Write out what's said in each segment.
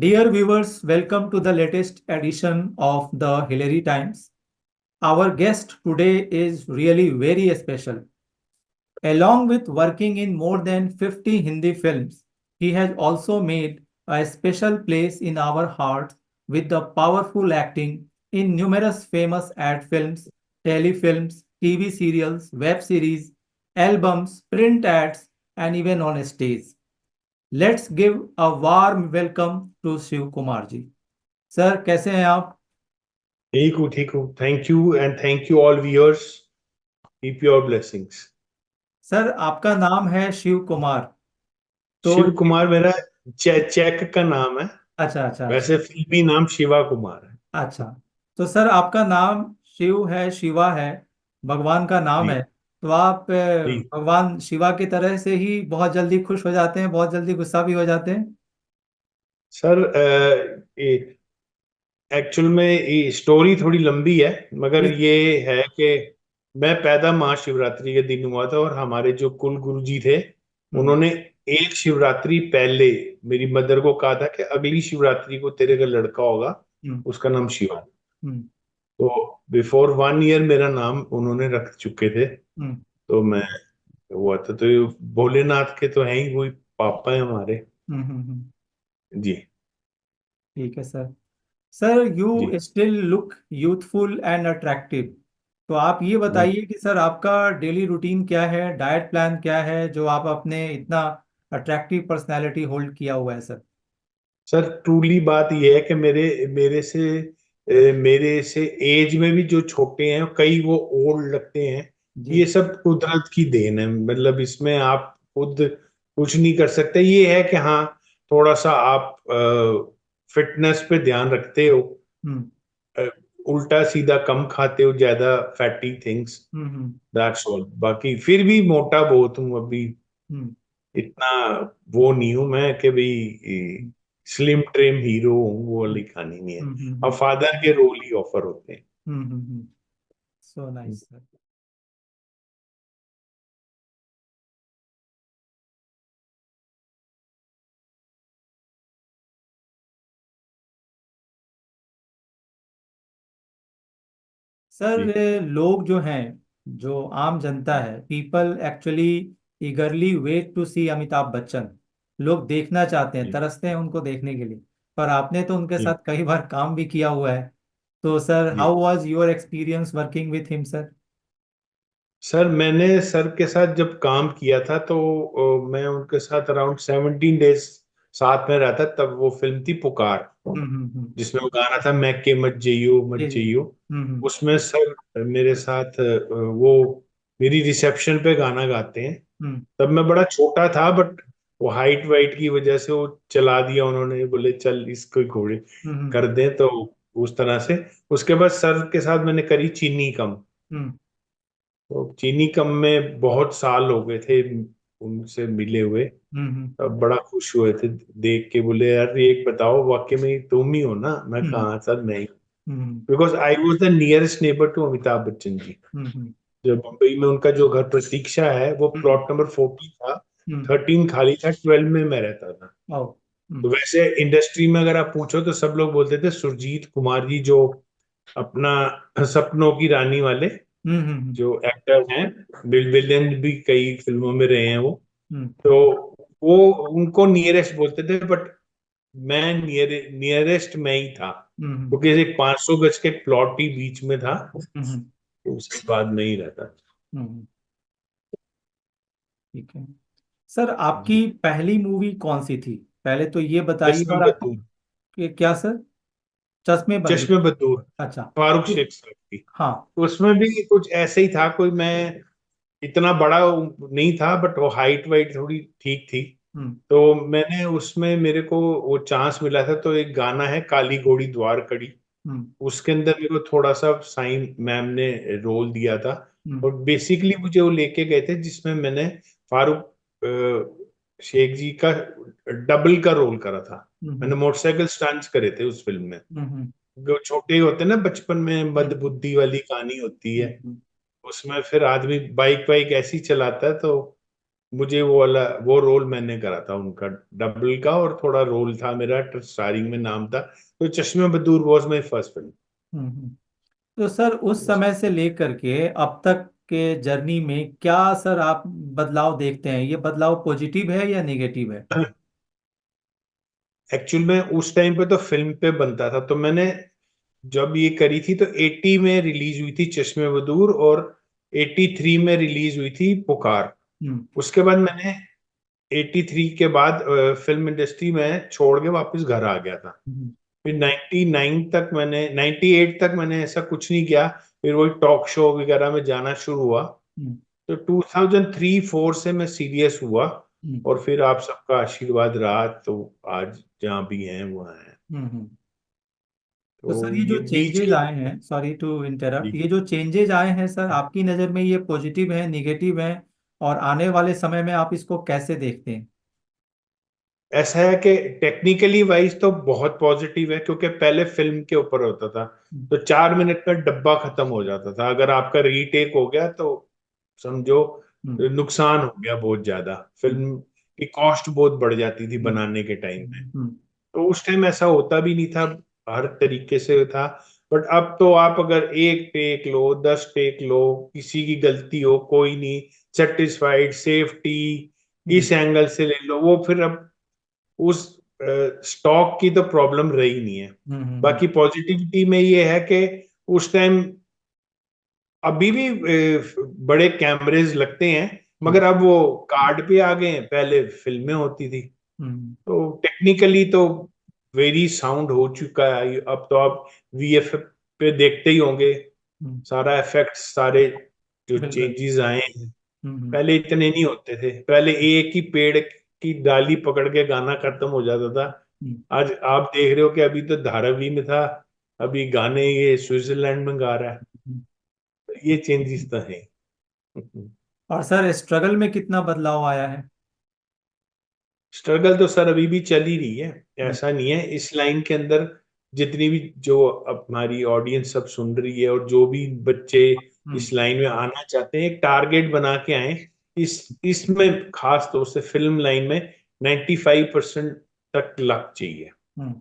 Dear viewers, welcome to the latest edition of the Hillary Times. Our guest today is really very special. Along with working in more than 50 Hindi films, he has also made a special place in our hearts with the powerful acting in numerous famous ad films, telefilms, TV serials, web series, albums, print ads, and even on stage. Let's give a warm welcome to Shiv Kumar ji. Sir कैसे हैं आप? ठीक हूँ thank you and thank you all viewers keep your blessings. Sir आपका नाम है शिव कुमार। तो शिव कुमार मेरा चेक का नाम है। अच्छा अच्छा अच्छा वैसे फिल्मी नाम शिवा कुमार है। अच्छा। तो सर आपका नाम शिव है, शिवा है, भगवान का नाम जी है। तो आप जी भगवान शिवा की तरह से ही बहुत जल्दी खुश हो जाते हैं, बहुत जल्दी गुस्सा भी हो जाते हैं? सर, एक्चुअल में ये स्टोरी थोड़ी लंबी है, मगर प्लीज। ये है कि मैं पैदा महाशिवरात्रि के दिन हुआ था और हमारे जो कुल गुरु जी थे हम्म उन्होंने एक शिवरात्रि पहले मेरी मदर को कहा था कि अगली शिवरात्रि को तेरे का लड़का होगा, हम्म उसका नाम शिवा। हम्म तो बिफोर 1 ईयर मेरा नाम उन्होंने रख चुके थे। हम्म तो मैं हुआ था, तो ये भोलेनाथ के तो हैं ही, वही पापा है हमारे। हम्म। जी ठीक है sir. Sir ji you still look youthful and attractive. तो आप ये जी बताइए कि सर आपका डेली रूटीन क्या है, डाइट प्लान क्या है, जो आप अपने इतना अट्रैक्टिव पर्सनालिटी होल्ड किया हुआ है सर? सर, ट्रूली बात यह है कि मेरे से एज में भी जो छोटे हैं, कई वो ओल्ड लगते हैं। जी। ये सब कुदरत की देन है, मतलब इसमें आप खुद कुछ नहीं कर सकते। ये है कि हाँ, थोड़ा सा आप फिटनेस पे ध्यान रखते हो, हम्म अ, उल्टा सीधा कम खाते हो, ज्यादा fatty things, hmm that's all. बाकी फिर भी मोटा बहुत हूँ अभी, हम्म इतना वो नहीं हूं मैं कि भाई स्लिम ट्रिम हीरो हूँ, वो वाली कहानी नहीं है। अब हम्म फादर के रोल ही ऑफर होते हैं। So nice sir. Sir ji लोग जो हैं, जो आम जनता है, people actually eagerly wait to see Amitabh Bachchan. लोग देखना चाहते हैं, जी तरसते हैं उनको देखने के लिए। पर आपने तो उनके जी साथ कई बार काम भी किया हुआ है। तो sir ji how was your experience working with him sir? Sir, मैंने सर के साथ जब काम किया था तो मैं उनके साथ अराउंड 17 डेज साथ में रहता। तब वो फिल्म थी पुकार, जिसमें वो गाना था मैं के मत जइयो मत जी जी। जइयो। हम्म उसमें सर मेरे साथ वो मेरी रिसेप्शन पे गाना गाते हैं। हम्म तब मैं बड़ा छोटा था, बट वो हाइट वाइट की वजह से वो चला दिया उन्होंने, बोले चल इसको घोड़े हम्म कर दे, तो उस तरह से। उसके बाद सर के साथ मैंने करी चीनी कम। हम्म तो चीनी कम में बहुत साल हो गए थे उनसे मिले हुए। हम्म तब बड़ा खुश हुए थे देख के, बोले यार ये एक बताओ, वाकई में तुम ही हो ना? मैं हम्म कहा सर नहीं, hmm because I was the nearest neighbour to Amitabh Bachchan ji. Hmm जो मुंबई में उनका जो घर प्रतीक्षा है, वो हम्म प्लॉट नंबर 40 था। हम्म 13 खाली था, 12 में मैं रहता था। ओ तो वैसे इंडस्ट्री में अगर आप पूछो तो सब लोग बोलते थे सुरजीत कुमार जी, जो अपना सपनों की रानी वाले हम्म जो एक्टर हैं, विलेन भी कई फिल्मों में रहे हैं वो। हम्म तो वो उनको नियरेस्ट बोलते थे, बट मैं नियरेस्ट मैं ही था, हम्म क्योंकि एक 500 गज के प्लॉट ही बीच में था। हम्म तो उसके बाद में ही रहता। हम्म ठीक है। सर आपकी पहली मूवी कौन सी थी? पहले तो ये बताइए। चश्मे और आप बदूर। क्या सर? चश्मे बंद। चश्मे बदूर, अच्छा। फारूक तो- शेख साहब की। हाँ। उसमें भी कुछ ऐसे ही था, कोई मैं इतना बड़ा नहीं था, बट वो हाइट वाइट थोड़ी ठीक थी। हम्म तो मैंने उसमें, मेरे को वो चांस मिला था। तो एक गाना है काली घोड़ी द्वार कड़ी, हम्म उसके अंदर मेरे को थोड़ा सा साईं मैम ने रोल दिया था। हम्म और बेसिकली मुझे वो लेके गए थे, जिसमें मैंने फारूक शेख जी का डबल का रोल करा था। हम्म मैंने मोटरसाइकिल स्टंट्स करे थे उस फिल्म में। हम्म जो छोटे होते हैं ना, बचपन में मद हम्म बुद्धि वाली कहानी होती है। हम्म उसमें फिर आदमी बाइक वाइक ऐसी चलाता है, तो मुझे वो वाला वो रोल मैंने करा था उनका, डबल का, और थोड़ा रोल था मेरा, स्टारिंग में नाम था। तो चश्मे बदूर वॉज माई फर्स्ट फिल्म। हम्म। तो सर उस समय से लेकर के अब तक के जर्नी में क्या सर आप बदलाव देखते हैं? ये बदलाव पॉजिटिव है या नेगेटिव है? एक्चुअल में उस टाइम पे तो फिल्म पे बनता था, तो मैंने जब ये करी थी तो 80 में रिलीज हुई थी चश्मे बदूर, और 83 में रिलीज हुई थी पुकार। हम्म। उसके बाद मैंने 83 के बाद फिल्म इंडस्ट्री में छोड़ के वापस घर आ गया था। हम्म। फिर 99 तक मैंने 98 तक मैंने ऐसा कुछ नहीं किया। फिर वही टॉक शो वगैरह में जाना शुरू हुआ। हम्म। तो 2003-4 से मैं सीरियस हुआ, हम्म। और फिर आप सबका आशीर्वाद रहा, तो आज जहाँ भी हैं वहाँ हैं। हम्म। तो सर तो ये जो ये बीच चेंजेज के, आए हैं, सॉरी टू इंटरप्ट, जी, ये जो चेंजेज आए हैं सर आपकी नज़र में ये पॉजिटिव है, नेगेटिव है, और आने वाले समय में आप इसको कैसे देखते हैं? ऐसा है कि टेक्निकली वाइज तो बहुत पॉजिटिव है, क्योंकि पहले फिल्म के ऊपर होता था, हम्म। तो 4 मिनट में डब्बा खत्म हो जाता था। अगर आपका रीटेक हो गया तो समझो हम्म। नुकसान हो गया बहुत ज्यादा। हम्म। फिल्म की कॉस्ट बहुत बढ़ जाती थी हम्म। बनाने के टाइम में। हम्म। तो उस टाइम ऐसा होता भी नहीं था, हर तरीके से था। बट अब तो आप अगर एक टेक लो, 10 टेक लो, किसी की गलती हो कोई नहीं, सेटिस्फाइड, सेफ्टी, हम्म। इस एंगल से ले लो, वो फिर अब उस स्टॉक की तो प्रॉब्लम रही नहीं है। हम्म। बाकी पॉजिटिविटी में ये है कि उस टाइम, अभी भी बड़े कैमरेज लगते हैं, हम्म। मगर अब वो कार्ड पे आ गए हैं, पहले फिल्में होती थी। हम्म। तो टेक्निकली तो वेरी साउंड हो चुका है अब तो। आप वीएफ पे देखते ही होंगे, हम्म। सारा इफेक्ट्स, सारे जो बिल्कुल। चेंजेस आए हैं। हम्म। पहले इतने नहीं होते थे, पहले एक ही पेड़ की डाली पकड़ के गाना खत्म हो जाता था। हम्म। आज आप देख रहे हो कि अभी तो धारावी में था, अभी गाने ये स्विट्जरलैंड में गा रहा है। हम्म। तो ये चेंजेस तो है। और सर स्ट्रगल में कितना बदलाव आया है? स्ट्रगल तो सर अभी भी चल ही रही है, हम्म। ऐसा नहीं है। इस लाइन के अंदर जितनी भी जो अब हमारी ऑडियंस सब सुन रही है, और जो भी बच्चे हम्म। इस लाइन में आना चाहते हैं, एक टारगेट बना के आए। इसमें खास तौर से फिल्म लाइन में 95% तक लक चाहिए। हम्म।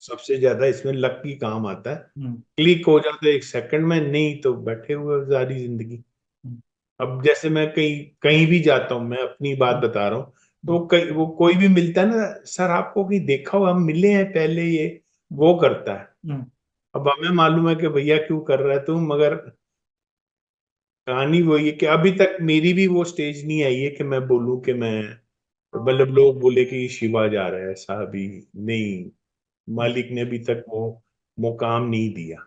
सबसे ज्यादा इसमें लक की काम आता है। हम्म। क्लिक हो जाए तो 1 सेकंड में, नहीं तो बैठे हुए सारी जिंदगी। हम्म। अब जैसे मैं कहीं कहीं भी जाता हूँ, मैं अपनी बात हम्म। बता रहा हूँ, तो कहीं वो कोई भी मिलता है ना, सर आपको कहीं देखा हो, हम मिले हैं पहले, ये वो करता है। हम्म। अब हमें मालूम है कि भैया क्यों कर रहा है तू, मगर कहानी वही है कि अभी तक मेरी भी वो स्टेज नहीं आई है कि मैं बोलूं कि मैं, मतलब लोग बोले कि शिवा जा रहा है, ऐसा अभी नहीं। मालिक ने अभी तक वो मुकाम नहीं दिया।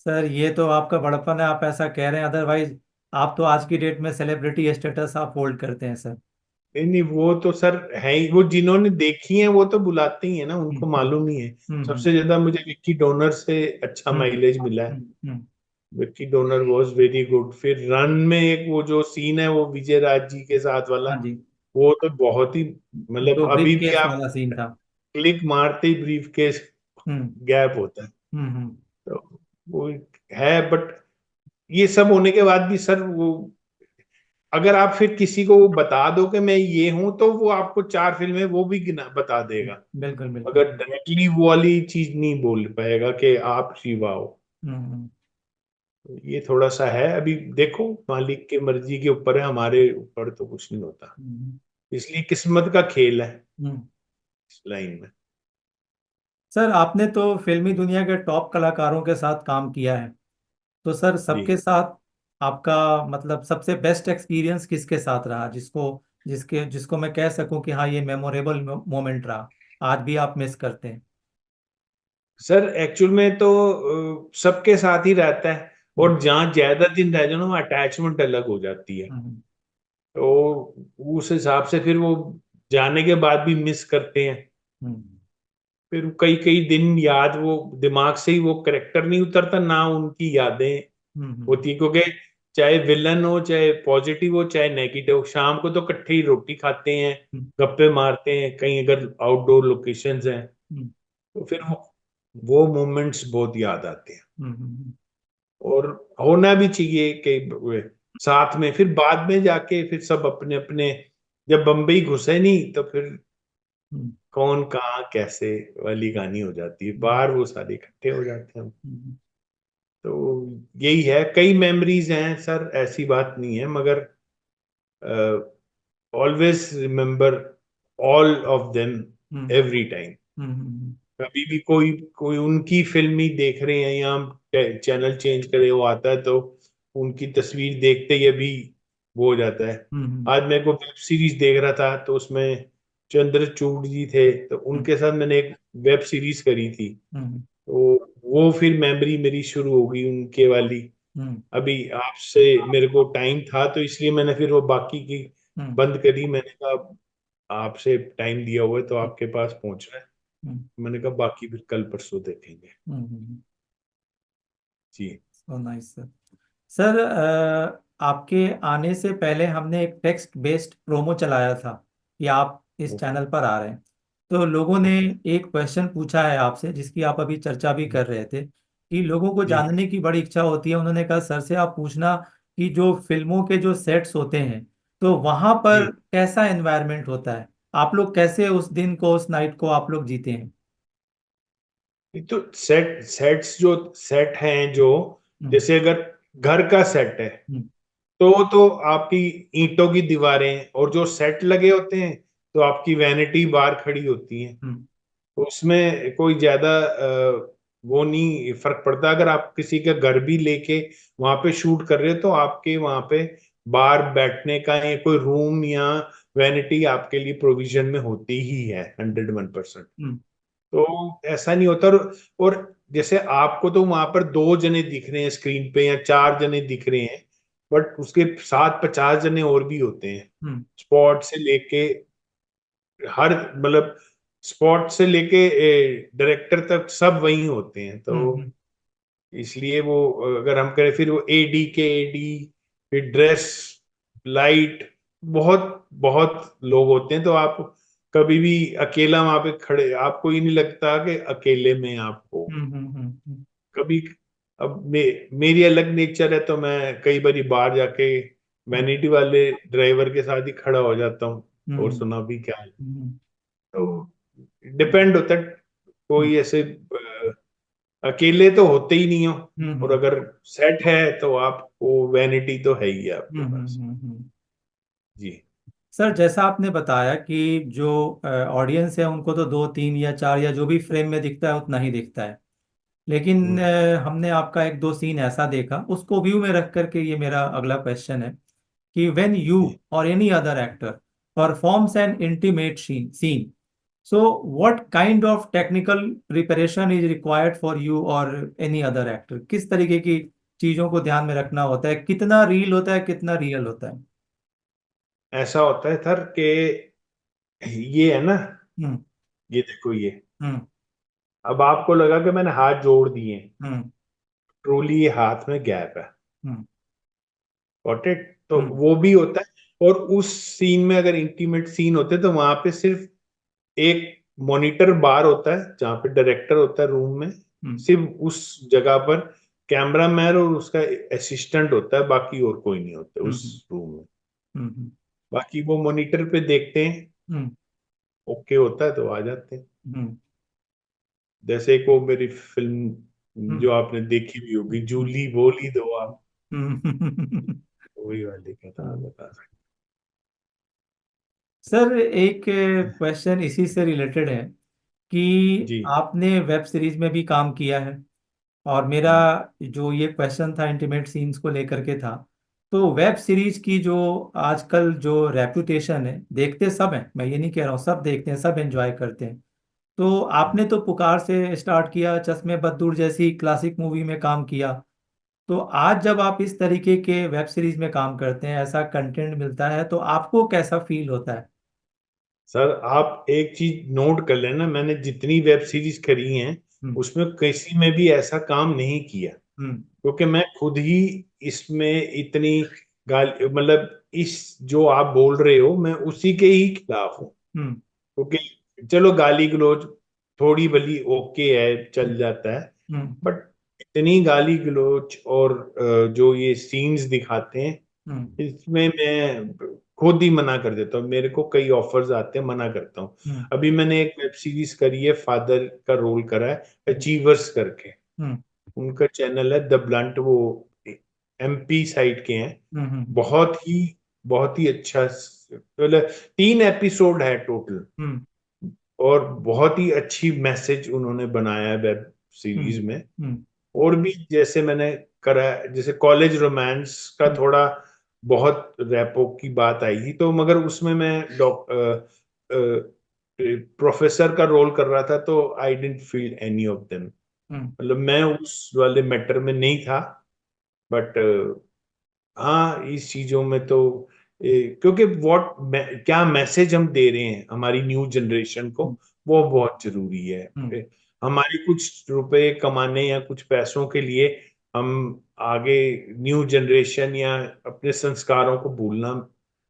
सर ये तो आपका बड़प्पन है, आप ऐसा कह रहे हैं, अदरवाइज आप तो आज की डेट में सेलिब्रिटी स्टेटस आप होल्ड करते हैं सर। नहीं नहीं, वो तो सर है ही, वो जिन्होंने देखी है वो तो बुलाते ही है ना, हम्म। उनको मालूम ही है। हम्म। सबसे ज्यादा मुझे विक्की डोनर से अच्छा हम्म। माइलेज मिला है। Hmm. Vicky donor was very good. फिर रन में एक वो जो सीन है वो विजय राज जी के साथ वाला, हाँ जी। वो तो बहुत ही, मतलब जो अभी ब्रीफ भी केस आप वाला सीन था। क्लिक मारते ही ब्रीफ केस हम्म। गैप होता है। हम्म। तो वो है। बट ये सब होने के बाद भी सर, वो अगर आप फिर किसी को बता दो कि मैं ये हूं, तो वो आपको 4 फिल्में वो भी गिना बता देगा, बिल्कुल बिल्कुल। मगर डायरेक्टली वो वाली चीज नहीं बोल पाएगा कि आप शिवा हो। हम्म। तो ये थोड़ा सा है, अभी देखो मालिक की मर्जी के ऊपर है, हमारे ऊपर तो कुछ नहीं होता। हम्म। इसलिए किस्मत का खेल है हम्म। इस लाइन में। सर आपने तो फिल्मी दुनिया के टॉप कलाकारों के साथ काम किया है, तो सर जी सबके साथ आपका मतलब सबसे बेस्ट एक्सपीरियंस किसके साथ रहा, जिसको जिसके जिसको मैं कह सकूं कि हाँ ये मेमोरेबल मोमेंट रहा, आज भी आप मिस करते हैं? सर, एक्चुअल में तो सबके साथ ही रहता है, हम्म। और जहाँ ज्यादा दिन रह जाओ ना, अटैचमेंट अलग हो जाती है। हम्म। तो उस हिसाब से फिर वो जाने के बाद भी मिस करते हैं। हम्म। फिर कई कई दिन याद, वो दिमाग से ही वो करेक्टर नहीं उतरता ना, उनकी यादें हम्म। होती है। क्योंकि चाहे विलन हो, चाहे पॉजिटिव हो, चाहे नेगेटिव हो, शाम को तो इकट्ठे ही रोटी खाते हैं, हम्म। गप्पे मारते हैं, कहीं अगर आउटडोर लोकेशंस हैं, हम्म। तो फिर वो मोमेंट्स बहुत याद आते हैं। हम्म। और होना भी चाहिए कि साथ में, फिर बाद में जाके फिर सब अपने अपने जब बम्बई घुसे नहीं तो फिर हम्म, कौन कहाँ कैसे वाली कहानी हो जाती है, हम्म, बाहर वो सारे इकट्ठे हो जाते हैं। हम्म, तो यही है, कई मेमोरीज हैं सर, ऐसी बात नहीं है, मगर always remember all of them hmm, every time. Hmm, कभी भी कोई कोई उनकी फिल्म ही देख रहे हैं या हम चैनल चेंज करे वो आता है तो उनकी तस्वीर देखते ही अभी वो हो जाता है। हम्म, आज मेरे को वेब सीरीज देख रहा था तो उसमें चंद्रचूड़ जी थे, तो हम्म, उनके साथ मैंने एक वेब सीरीज करी थी। हम्म, तो वो फिर मेमोरी मेरी शुरू हो गई उनके वाली। हम्म, अभी आपसे मेरे को टाइम था तो इसलिए मैंने फिर वो बाकी की हम्म, बंद करी। मैंने कहा आपसे टाइम दिया हुआ है तो आपके पास पहुंच रहा है। हम्म, मैंने कहा बाकी फिर कल परसों देखेंगे। हम्म, जी सो नाइस सर। सर आपके आने से पहले हमने एक टेक्स्ट बेस्ड प्रोमो चलाया था कि आप इस ओके। चैनल पर आ रहे हैं। तो लोगों ने ओके। एक क्वेश्चन पूछा है आपसे, जिसकी आप अभी चर्चा भी कर रहे थे, कि लोगों को जी जानने की बड़ी इच्छा होती है। उन्होंने कहा सर से आप पूछना कि जो फिल्मों के जो सेट्स होते हैं, तो वहां पर जी। कैसा एनवायरनमेंट होता है, आप लोग कैसे उस दिन को, उस नाइट को आप लोग जीते हैं। ये तो सेट्स जो सेट हैं, जो हम्म, जैसे अगर घर का सेट है हम्म, तो आपकी ईंटों की दीवारें, और जो सेट लगे होते हैं तो आपकी वैनिटी बाहर खड़ी होती है। हम्म, तो उसमें कोई ज्यादा वो नहीं फर्क पड़ता। अगर आप किसी का घर भी लेके वहां पे शूट कर रहे हो तो आपके वहां पे बाहर बैठने का या कोई रूम या वैनिटी आपके लिए प्रोविजन में होती ही है 101%। हम्म, तो ऐसा नहीं होता। और जैसे आपको तो वहां पर दो जने दिख रहे हैं स्क्रीन पे या चार जने दिख रहे हैं, बट उसके साथ 50 जने और भी होते हैं। हम्म, स्पॉट से लेके हर मतलब स्पॉट से लेके डायरेक्टर तक सब वही होते हैं। तो हम्म, इसलिए वो अगर हम करें फिर वो एडी के एडी, फिर ड्रेस, लाइट, बहुत बहुत लोग होते हैं। तो आप कभी भी अकेला वहां पे खड़े आपको ये नहीं लगता कि अकेले में आप हो हम्म, हम्म, हम्म, कभी। अब मेरी अलग नेचर है तो मैं कई बारी बाहर जाके हम्म, वैनिटी वाले ड्राइवर के साथ ही खड़ा हो जाता हूँ और हम्म, सुना भी क्या है। हम्म, तो डिपेंड होता है। हम्म, कोई ऐसे अकेले तो होते ही नहीं हो। हम्म, और अगर सेट है तो आपको वैनिटी तो है ही है आपके हम्म, पास। हम्म। जी सर जैसा आपने बताया कि जो ऑडियंस है उनको तो दो तीन या चार या जो भी फ्रेम में दिखता है उतना ही दिखता है, लेकिन हम्म, हमने आपका एक दो सीन ऐसा देखा, उसको व्यू में रख करके ये मेरा अगला क्वेश्चन है कि व्हेन यू जी और any other actor performs an intimate scene, so what kind of technical preparation is required for you or any other actor, किस तरीके की चीजों को ध्यान में रखना होता है, कितना रील होता है, कितना रियल होता है। ऐसा होता है सर कि ये है ना, हम्म, ये देखो ये, हम्म, अब आपको लगा कि मैंने हाथ जोड़ दिए, हम्म, ट्रूली ये हाथ में गैप है। हम्म, गॉट इट। तो हम्म, वो भी होता है। और उस सीन में अगर इंटीमेट सीन होते तो वहां पे सिर्फ एक मॉनिटर बार होता है जहाँ पे डायरेक्टर होता है रूम में। हम्म, सिर्फ उस जगह पर कैमरा मैन और उसका असिस्टेंट होता है, बाकी और कोई नहीं होता हम्म, उस रूम में। हम्म, बाकी वो मॉनिटर पे देखते हैं, हम्म, ओके होता है तो आ जाते हैं। हम्म, जैसे एक वो मेरी फिल्म हम्म, जो आपने देखी भी होगी, हम्म, जूली बोली दो आप, हम्म। वही वाली कथा बता सकते। सर एक क्वेश्चन इसी से रिलेटेड है कि जी आपने वेब सीरीज में भी काम किया है, और मेरा जो ये क्वेश्चन था इंटीमेट सीन्स को लेकर के था। तो वेब सीरीज की जो आजकल जो रेपुटेशन है, देखते सब हैं, मैं ये नहीं कह रहा हूँ, सब देखते हैं, सब एंजॉय करते हैं। तो आपने तो पुकार से स्टार्ट किया, चश्मे बदूर जैसी क्लासिक मूवी में काम किया। तो आज जब आप इस तरीके के वेब सीरीज में काम करते हैं, ऐसा कंटेंट मिलता है, तो आपको कैसा फील होता है। सर, आप एक चीज नोट कर लेना, मैंने जितनी वेब सीरीज करी हैं हम्म, उसमें किसी में भी ऐसा काम नहीं किया। हम्म, क्योंकि मैं खुद ही इसमें इतनी गाल मतलब इस जो आप बोल रहे हो मैं उसी के ही खिलाफ हूँ। हम्म, क्योंकि चलो गाली गलौज थोड़ी भली ओके है, चल जाता है, हम्म, बट इतनी गाली गलौज और जो ये सीन्स दिखाते हैं हम्म, इसमें मैं खुद ही मना कर देता हूँ। मेरे को कई ऑफर्स आते हैं, मना करता हूँ। अभी मैंने एक वेब सीरीज करी है, फादर का रोल करा है, अचीवर्स करके। उनका चैनल है द ब्लंट, वो एमपी साइड के हैं। बहुत ही अच्छा, मतलब 3 एपिसोड है टोटल, और बहुत ही अच्छी मैसेज उन्होंने बनाया है वेब सीरीज में। और भी जैसे मैंने करा है, जैसे कॉलेज रोमांस का थोड़ा बहुत रैपो की बात आई थी, तो मगर उसमें मैं प्रोफेसर का रोल कर रहा था, तो I didn't feel any of them. मतलब मैं उस वाले मैटर में नहीं था। बट हाँ, इस चीजों में तो क्योंकि क्या मैसेज हम दे रहे हैं हमारी न्यू जनरेशन को, वो बहुत जरूरी है। हमारे कुछ रुपए कमाने या कुछ पैसों के लिए हम आगे न्यू जनरेशन या अपने संस्कारों को भूलना,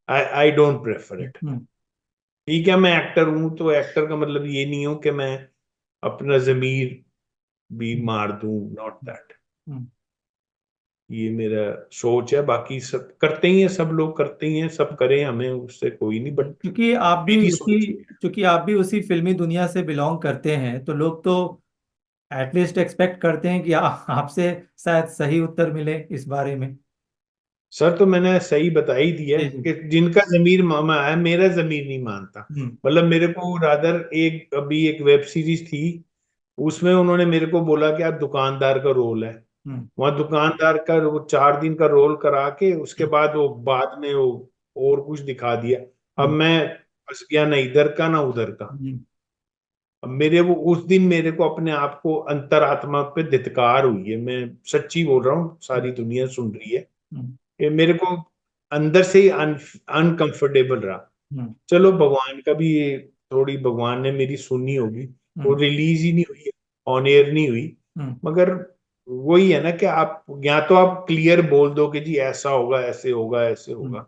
आई डोंट प्रेफर इट। ठीक है, मैं एक्टर हूं, तो एक्टर का मतलब ये नहीं हो कि मैं अपना जमीर भी मार दूं, नॉट दैट। ये मेरा सोच है। बाकी सब करते ही हैं, सब लोग करते ही हैं, सब करें, हमें उससे कोई नहीं, बट क्योंकि आप भी मेरी उसी सोच ये है। क्योंकि आप भी उसी फिल्मी दुनिया से बिलोंग करते हैं, तो लोग तो एटलीस्ट एक्सपेक्ट करते हैं कि आपसे शायद सही उत्तर मिले इस बारे में। सर, तो मैंने सही बता ही दिया है जी जी। कि जिनका जमीर मामा है, मेरा जमीर नहीं मानता। हम्म मतलब मेरे को रादर, अभी एक वेब सीरीज थी, उसमें उन्होंने मेरे को बोला कि आप दुकानदार का रोल है। हम्म वहां दुकानदार का वो 4 दिन का रोल करा के उसके बाद वो बाद में वो और कुछ दिखा दिया। अब हम्म मैं फंस गया, ना इधर का ना उधर का। हम्म अब मेरे वो उस दिन मेरे को अपने आप को अंतरात्मा पे धिक्कार हुई है, मैं सच्ची बोल रहा हूँ, सारी दुनिया सुन रही है। हम्म ये मेरे को अंदर से ही अनकंफर्टेबल रहा। हम्म चलो, भगवान का भी ये, थोड़ी भगवान ने मेरी सुनी होगी। वो हम्म रिलीज ही नहीं हुई, ऑन एयर नहीं हुई। हम्म मगर वही है ना कि आप या तो आप क्लियर बोल दो कि जी ऐसा होगा, ऐसे होगा, ऐसे होगा। हम्म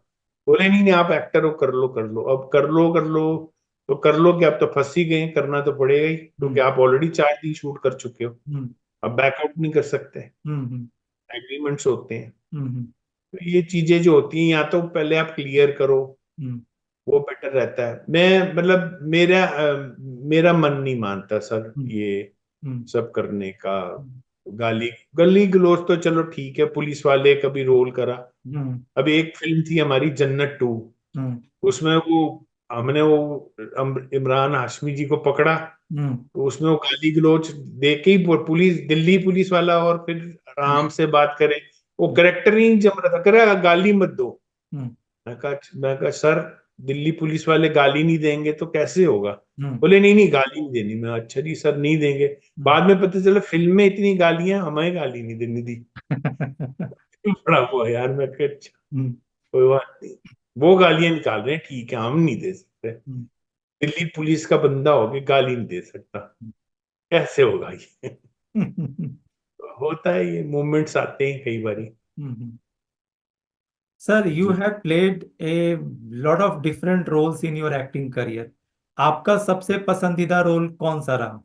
बोले नहीं नहीं, आप एक्टर हो, कर लो कर लो, अब कर लो कर लो। तो कर लो कि आप तो फंस ही गए, करना तो पड़ेगा ही, क्योंकि हम्म आप ऑलरेडी 4 दिन शूट कर चुके हो। हम्म अब बैकआउट नहीं कर सकते, हम्म एग्रीमेंट्स होते हैं। हम्म तो ये चीजें जो होती हैं, या तो पहले आप क्लियर करो, हम्म वो बेटर रहता है। मैं मतलब मेरा मन नहीं मानता सर हम्म ये हम्म सब करने का। गाली गली गलोच तो चलो ठीक है, पुलिस वाले कभी रोल करा। हम्म अभी एक फिल्म थी हमारी, जन्नत 2, हम्म उसमें वो हमने वो इमरान हाशमी जी को पकड़ा, हम्म तो उसमें वो गाली गलोच दे के ही पुलिस, दिल्ली पुलिस वाला, और फिर आराम से बात करे, वो करेक्टर ही नहीं जम रहा था, करे गाली मत दो। हम्म मैं कहा सर, दिल्ली पुलिस वाले गाली नहीं देंगे तो कैसे होगा? हम्म बोले नहीं नहीं, गाली नहीं देनी। मैं अच्छा जी सर, नहीं देंगे। बाद में पता चला फिल्म में इतनी गालियां, हमें गाली नहीं देनी दी। बड़ा हुआ यार, मैं कहा अच्छा, हम्म कोई बात नहीं, वो गालियां निकाल रहे हैं, ठीक है, हम नहीं दे सकते। हम्म दिल्ली पुलिस का बंदा होके गाली नहीं दे सकता, कैसे होगा ये? होता है, ये मोमेंट्स आते हैं कई बारी। Hmm sir, you ji have played a lot of different roles in your acting career. आपका सबसे पसंदीदा रोल कौन सा रहा?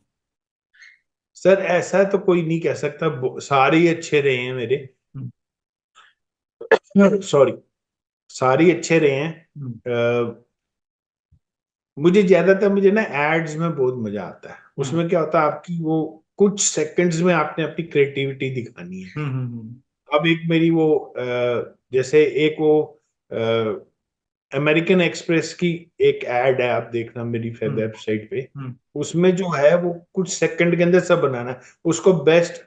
सर, ऐसा तो कोई नहीं कह सकता, सारे ही अच्छे रहे हैं मेरे। हम्म सॉरी, सारे ही अच्छे रहे हैं। हम्म मुझे ना एड्स में बहुत मजा आता है। हम्म उसमें क्या होता है, आपकी वो कुछ सेकंड्स में आपने अपनी क्रिएटिविटी दिखानी है। हम्म अब एक मेरी वो जैसे एक वो अमेरिकन एक्सप्रेस की एक एड है, आप देखना मेरी हम्म वेबसाइट पे। हम्म उसमें जो है वो कुछ सेकंड के अंदर सब बनाना है। उसको बेस्ट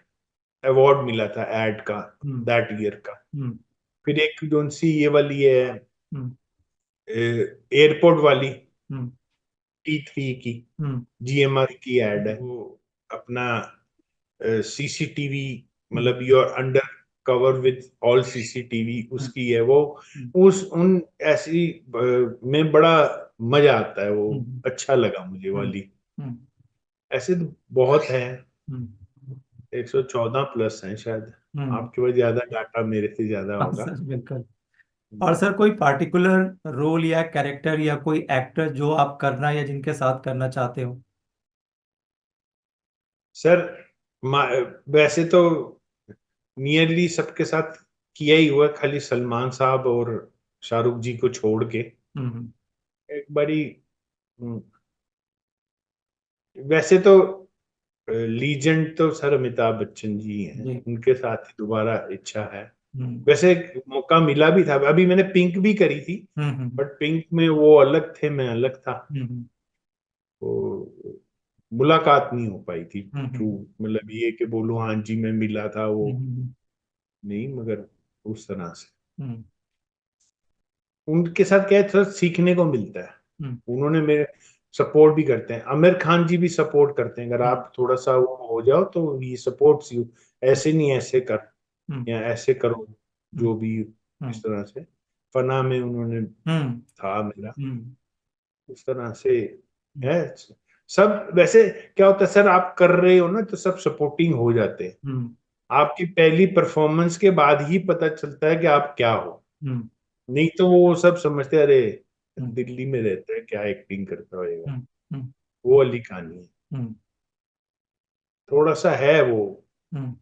अवार्ड मिला था एड का, हम्म दैट ईयर का। हम्म फिर एक जो सी ये वाली है, हम्म एयरपोर्ट वाली, हम्म T3 की, हम्म जीएमआर की एड है हम्म वो। अपना सीसीटीवी, हम्म मतलब you are under cover with all CCTV, hmm उसकी है वो। उस उन ऐसी में बड़ा मजा आता है, वो हम्म अच्छा लगा मुझे हम्म वाली। हम्म ऐसे तो बहुत है, हम्म 114 प्लस हैं शायद। हम्म आपके पास ज्यादा डाटा, मेरे से ज्यादा हाँ होगा। सर, बिल्कुल। और सर, कोई पार्टिकुलर रोल या कैरेक्टर या कोई एक्टर जो आप करना या जिनके साथ करना चाहते हो? सर, वैसे तो नियरली सबके साथ किया ही हुआ है, खाली सलमान साहब और शाहरुख जी को छोड़ के। एक बड़ी हम्म, वैसे तो लीजेंड तो सर अमिताभ बच्चन जी हैं, जी। उनके साथ ही दोबारा इच्छा है। हम्म वैसे मौका मिला भी था, अभी मैंने पिंक भी करी थी, हम्म बट पिंक में वो अलग थे, मैं अलग था। हम्म वो मुलाकात नहीं हो पाई थी ट्रू, हम्म मतलब ये कि बोलूं हाँ जी मैं मिला था वो, हम्म नहीं, मगर उस तरह से हम्म उनके साथ क्या है, थोड़ा सीखने को मिलता है। हम्म उन्होंने मेरे सपोर्ट भी करते हैं, आमिर खान जी भी सपोर्ट करते हैं, अगर हम्म आप थोड़ा सा वो हो जाओ तो ये सपोर्ट्स यू, ऐसे नहीं ऐसे कर हम्म या ऐसे करो, हम्म जो भी हम्म इस तरह से। फना में उन्होंने हम्म था मेरा, हम्म उस तरह से है सब। वैसे क्या होता है सर, आप कर रहे हो ना तो सब सपोर्टिंग हो जाते हैं। हम्म आपकी पहली परफॉर्मेंस के बाद ही पता चलता है कि आप क्या हो, हम्म नहीं तो वो सब समझते हैं, अरे हम्म दिल्ली में रहता है क्या एक्टिंग करता होएगा, हम्म हम्म वो वाली कहानी है। हम्म थोड़ा सा है वो। हम्म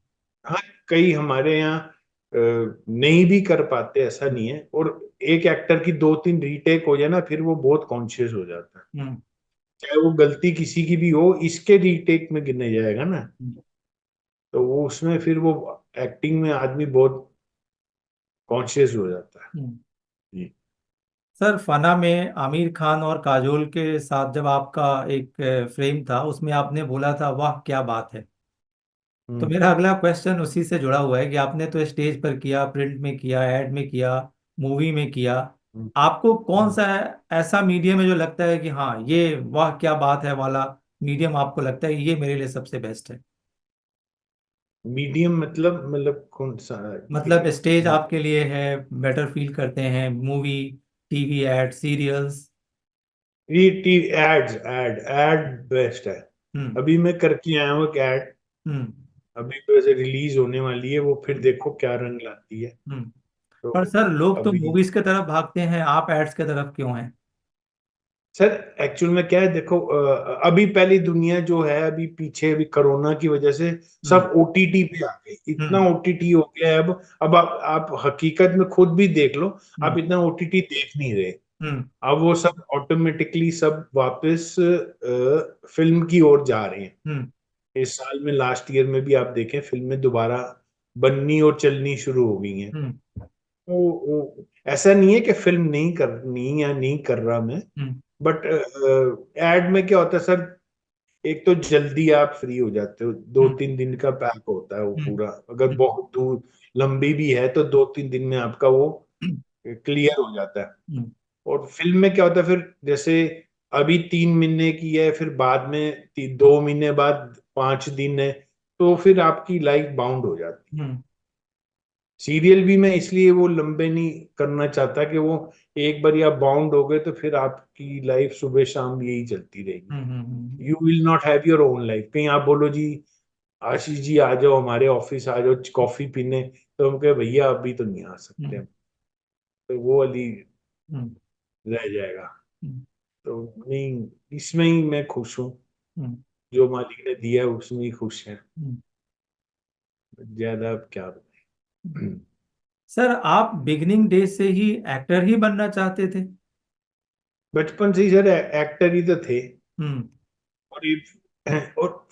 हाँ, कई हमारे यहाँ नहीं भी कर पाते, ऐसा नहीं है। और एक एक्टर की दो तीन रीटेक हो जाए ना, फिर वो बहुत कॉन्शियस हो जाता है, हम्म चाहे वो गलती किसी की भी हो, इसके रीटेक में गिने जाएगा ना, तो वो उसमें फिर वो एक्टिंग में आदमी बहुत कॉन्शियस हो जाता है। हम्म। जी। सर, फना में आमिर खान और काजोल के साथ जब आपका एक फ्रेम था, उसमें आपने बोला था वाह क्या बात है। तो हम्म मेरा अगला क्वेश्चन उसी से जुड़ा हुआ है कि आपने तो स्टेज पर किया, प्रिंट में किया, एड में किया, मूवी में किया। हम्म आपको कौन हम्म। सा ऐसा मीडियम है जो लगता है कि हाँ ये वाह क्या बात है वाला मीडियम आपको लगता है कि ये मेरे लिए सबसे बेस्ट है? मीडियम मतलब कौन सा मतलब स्टेज आपके लिए है, बेटर फील करते हैं, मूवी, टीवी एड, सीरियल्स? ये टी एड्स, एड बेस्ट है। हम्म अभी मैं करके आया हूँ एक एड, हम्म अभी वैसे रिलीज होने वाली है वो, फिर देखो क्या रंग लाती है। हम्म। तो पर सर, लोग तो अभी मूवीज की तरफ भागते हैं, आप एड्स की तरफ क्यों हैं? सर एक्चुअल में क्या है, देखो अभी पहली दुनिया जो है, अभी पीछे अभी कोरोना की वजह से हम्म सब ओटीटी पे आ गए, इतना हम्म ओटीटी हो गया है अब आप हकीकत में खुद भी देख लो, आप हम्म इतना ओटीटी देख नहीं रहे। हम्म अब वो सब ऑटोमेटिकली सब वापस फिल्म की ओर जा रहे हैं। हम्म इस साल में लास्ट ईयर में भी आप देखें, फिल्में दोबारा बननी और चलनी शुरू हो गई हैं। हम्म ऐसा नहीं है कि फिल्म नहीं करनी या नहीं कर रहा मैं, हम्म बट एड में क्या होता है सर, एक तो जल्दी आप फ्री हो जाते हो, दो हम्म तीन दिन का पैक होता है वो हम्म पूरा, अगर हम्म बहुत दूर लंबी भी है तो दो तीन दिन में आपका वो क्लियर हो जाता है। हम्म और फिल्म में क्या होता है फिर, जैसे अभी 3 महीने की है, फिर बाद में 2 महीने बाद 5 दिन है, तो फिर आपकी लाइफ बाउंड हो जाती है। हम्म सीरियल भी मैं इसलिए वो लंबे नहीं करना चाहता कि वो एक बार या बाउंड हो गए तो फिर आपकी लाइफ सुबह शाम यही चलती रहेगी। You will not have your own life, कहीं आप बोलो जी आशीष जी आ जाओ हमारे ऑफिस आ जाओ कॉफी पीने, तो हम कहे भैया अभी तो नहीं आ सकते हम्म हम, तो वो वाली हम्म रह जाएगा। हम्म तो नहीं, इसमें ही मैं खुश हूँ, हम्म जो मालिक ने दिया है उसमें ही खुश है, हम्म ज्यादा अब क्या हम्म। बताएं। सर, आप बिगिनिंग डेज से ही एक्टर ही बनना चाहते थे? बचपन से ही सर एक्टर ही तो थे। हम्म और और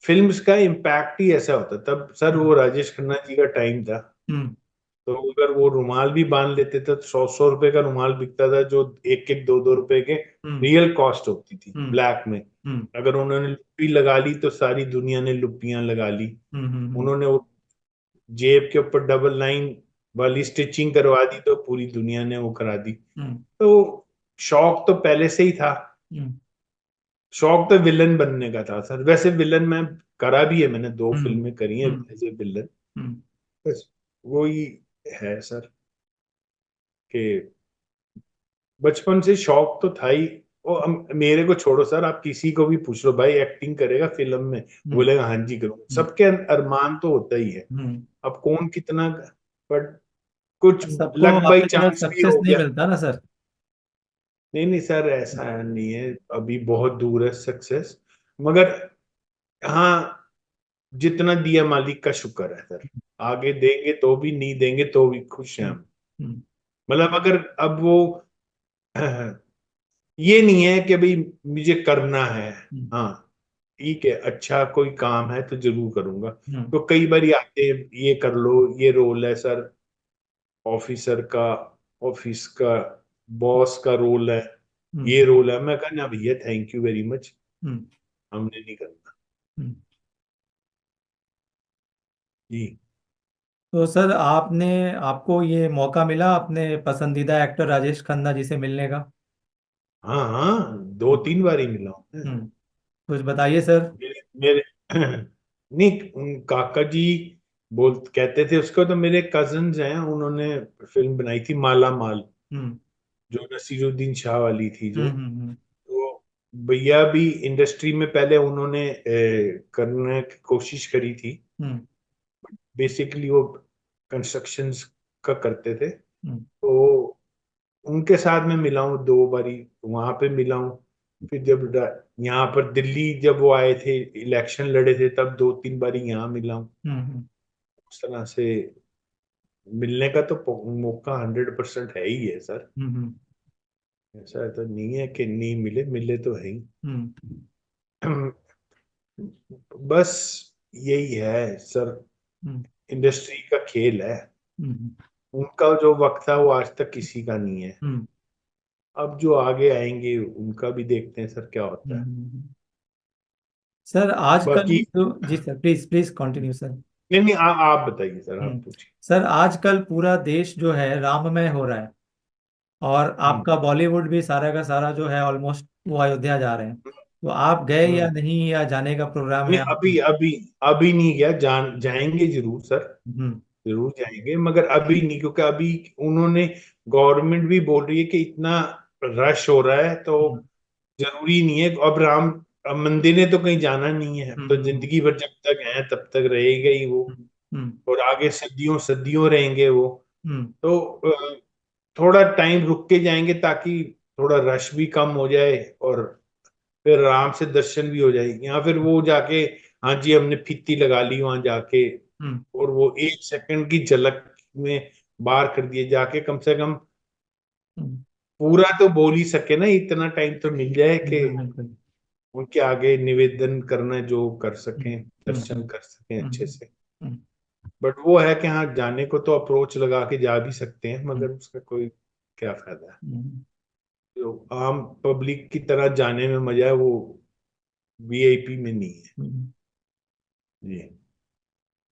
फिल्म्स का इम्पैक्ट ही ऐसा होता तब सर, हम्म वो राजेश खन्ना जी का टाइम था, हम्म तो अगर वो रुमाल भी बांध लेते थे तो 100 100 रुपए का रुमाल बिकता था, जो एक एक दो दो रुपए के हम्म रियल कॉस्ट होती थी हम्म ब्लैक में। हम्म अगर उन्होंने लुप्पी लगा ली तो सारी दुनिया ने लुप्पियां लगा ली। हम्म उन्होंने वो जेब के ऊपर डबल लाइन वाली स्टिचिंग करवा दी तो पूरी दुनिया ने वो करा दी। हम्म तो शौक तो पहले से ही था, हम्म शौक तो विलन बनने का था सर। वैसे विलन मैं करा भी है, मैंने दो हम्म फिल्में करी हैं हम्म एज ए विलन। हम्म बस वही है सर, कि बचपन से शौक तो था ही। और मेरे को छोड़ो सर, आप किसी को भी पूछ लो भाई एक्टिंग करेगा फिल्म में, हम्म बोलेगा हाँ जी करूँ, हम्म सबके अरमान तो होता ही है। हम्म। अब कौन कितना, बट कुछ सबको लक बाई आपकी तरह चांस भी सक्सेस हो नहीं गया। मिलता ना सर। नहीं नहीं सर, ऐसा नहीं है, अभी बहुत दूर है सक्सेस, मगर हाँ, जितना दिया मालिक का शुक्र है सर, आगे देंगे तो भी, नहीं देंगे तो भी खुश हैं हम्म हम। हम्म मतलब अगर अब वो ये नहीं है कि भाई मुझे करना है। हम्म, हाँ, ठीक है, अच्छा कोई काम है तो जरूर करूंगा। हम्म, तो कई बार आते हैं, ये कर लो, ये रोल है सर, ऑफिसर का, ऑफिस का बॉस का रोल है, हम्म, ये रोल है। मैं कहा ना भैया, थैंक यू वेरी मच, हम्म, हमने नहीं करना। हम्म। जी। तो सर आपको ये मौका मिला अपने पसंदीदा एक्टर राजेश खन्ना जी से मिलने का? हाँ हाँ, दो हम्म, तीन बार ही मिला हूं मैं। हम्म। कुछ बताइए सर। मेरे नहीं, काका जी बोल कहते थे उसको, तो मेरे कजन्स हैं, उन्होंने फिल्म बनाई थी माला माल, हम्म, जो नसीरुद्दीन शाह वाली थी जो। हम्म, हम्म, तो भैया भी इंडस्ट्री में पहले उन्होंने करने की कोशिश करी थी। हम्म, बेसिकली वो कंस्ट्रक्शंस का करते थे। हम्म, तो उनके साथ मैं मिला हूँ दो बारी, वहां पे मिला हूँ। फिर जब यहाँ पर दिल्ली जब वो आए थे, इलेक्शन लड़े थे, तब दो तीन बारी यहाँ मिला हूँ। हम्म, उस तरह से मिलने का तो मौका 100% है ही है सर। हम्म, ऐसा तो नहीं है कि नहीं मिले, मिले तो है हम्म, ही। बस यही है सर, हम्म, इंडस्ट्री का खेल है। हम्म, उनका जो वक्त था वो आज तक किसी का नहीं है। हम्म, अब जो आगे आएंगे उनका भी देखते हैं सर क्या होता है। हम्म। सर आजकल बाकी जो जी sir, please please continue sir. नहीं नहीं, आप बताइए सर, आप पूछिए। सर आजकल पूरा देश जो है राममय हो रहा है। और हम्म आपका बॉलीवुड भी सारा का सारा जो है ऑलमोस्ट वो अयोध्या जा रहे हैं। तो आप गए या हम्म। नहीं, या जाने का प्रोग्राम है नहीं, आपका? अभी अभी अभी नहीं गया, जाएंगे जरूर सर, हम्म, जरूर जाएंगे, मगर अभी नहीं, क्योंकि अभी उन्होंने, गवर्नमेंट भी बोल रही है कि इतना रश हो रहा है, तो हम्म, जरूरी नहीं है। अब मंदिर ने तो कहीं जाना नहीं है, हम्म, तो जिंदगी भर जब तक है तब तक रहेगा ही वो। हम्म, और आगे सदियों सदियों रहेंगे वो। हम्म, तो थोड़ा टाइम रुक के जाएंगे, ताकि थोड़ा रश भी कम हो जाए, और फिर आराम से दर्शन भी हो जाए। या फिर वो जाके, हाँ जी हमने फीती लगा ली वहां जाके, हम्म, और वो 1 सेकंड की झलक में बाहर कर दिए, जाके कम से कम हम्म, पूरा तो बोल ही सके ना, इतना टाइम तो मिल जाए कि बिल्कुल बिल्कुल। उनके आगे निवेदन करना जो कर हम्म, सकें, हम्म, दर्शन कर सकें अच्छे हम्म, से। हम्म, बट वो है कि हाँ, जाने को तो अप्रोच लगा के जा भी सकते हैं, हम्म, मगर उसका कोई क्या फायदा है। हम्म, जो आम पब्लिक की तरह जाने में मजा है, वो वीआईपी में नहीं है। हम्म। जी।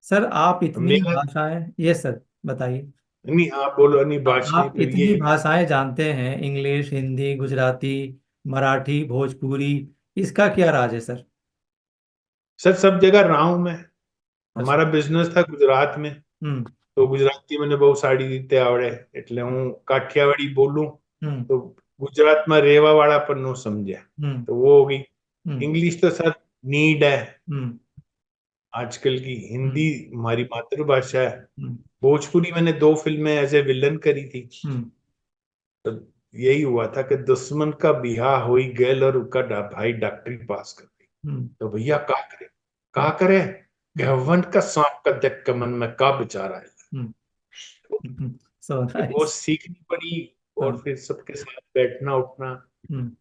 सर आप इतनी मेरा, भाषाएं, ये सर बताइए। नहीं आप बोलो, नहीं भाषाएं आप फिर इतनी ये। भाषाएं जानते हैं, इंग्लिश, हिंदी, गुजराती, मराठी, भोजपुरी, इसका क्या राज है सर? सर सब जगह रहा हूं मैं। अच्छा। हमारा बिजनेस था गुजरात में, हम्म, तो गुजराती मैंने बहुत साड़ी રીતે આવડે, એટલે હું કાઠિયાવાડી बोलूं हम्म, तो गुजरात में रेवा वाला पर नो समझे, हम्म, तो वो हो गई। हम्म, इंग्लिश तो सर नीड है हम्म, आजकल की। हिंदी हम्म, हमारी मातृभाषा है। हम्म, भोजपुरी मैंने 2 फिल्में एज ए विलन करी थी। हम्म, तो यही हुआ था कि दुश्मन का बिहा हुई गेल और उसका भाई डॉक्टरी पास कर गई। हम्म, तो भैया का हम्म, करे, हम्म, कहवंत का सांप का देख के मन में का विचार आया। हम्म, सो फिर वो नाइस। सीखनी पड़ी, और हाँ, फिर सबके साथ बैठना उठना। हम्म,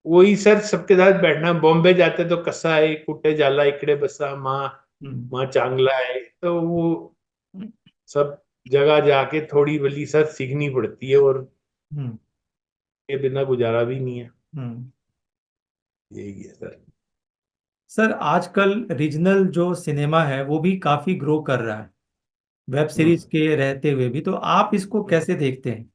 वही सर, सबके साथ बैठना। बॉम्बे जाते तो कसा है कुटे जाला इकड़े बसा माँ, हम्म, माँ चांगला है, तो वो हम्म, सब जगह जाके थोड़ी बली सर सीखनी पड़ती है, और हम्म, के बिना गुजारा भी नहीं है। हम्म। यही है सर। सर आजकल रीजनल जो सिनेमा है वो भी काफी ग्रो कर रहा है, वेब सीरीज हम्म। के रहते हुए भी। तो आप इसको कैसे देखते हैं?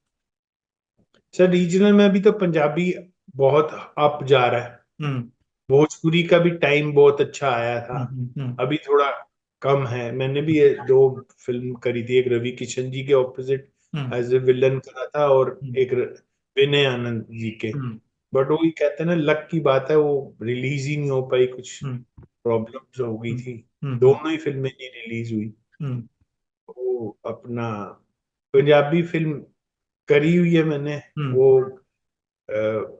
सर रीजनल में भी तो पंजाबी बहुत अप जा रहा है। हम्म, भोजपुरी का भी टाइम बहुत अच्छा आया था। हम्म, हम्म, अभी थोड़ा कम है। मैंने भी ये 2 फिल्म करी थी, एक रवि किशन जी के opposite hmm, as a villain करा था, और हम्म, एक विनय आनंद जी के। हम्म, बट वो ही कहते हैं ना, लक की बात है, वो रिलीज ही नहीं हो पाई, कुछ हम्म, प्रॉब्लम्स हो गई हम्म, थी। हम्म, दोनों ही फिल्में नहीं रिलीज हुई। हम्म, वो अपना पंजाबी फिल्म करी हुई है मैंने। हम्म, वो अ,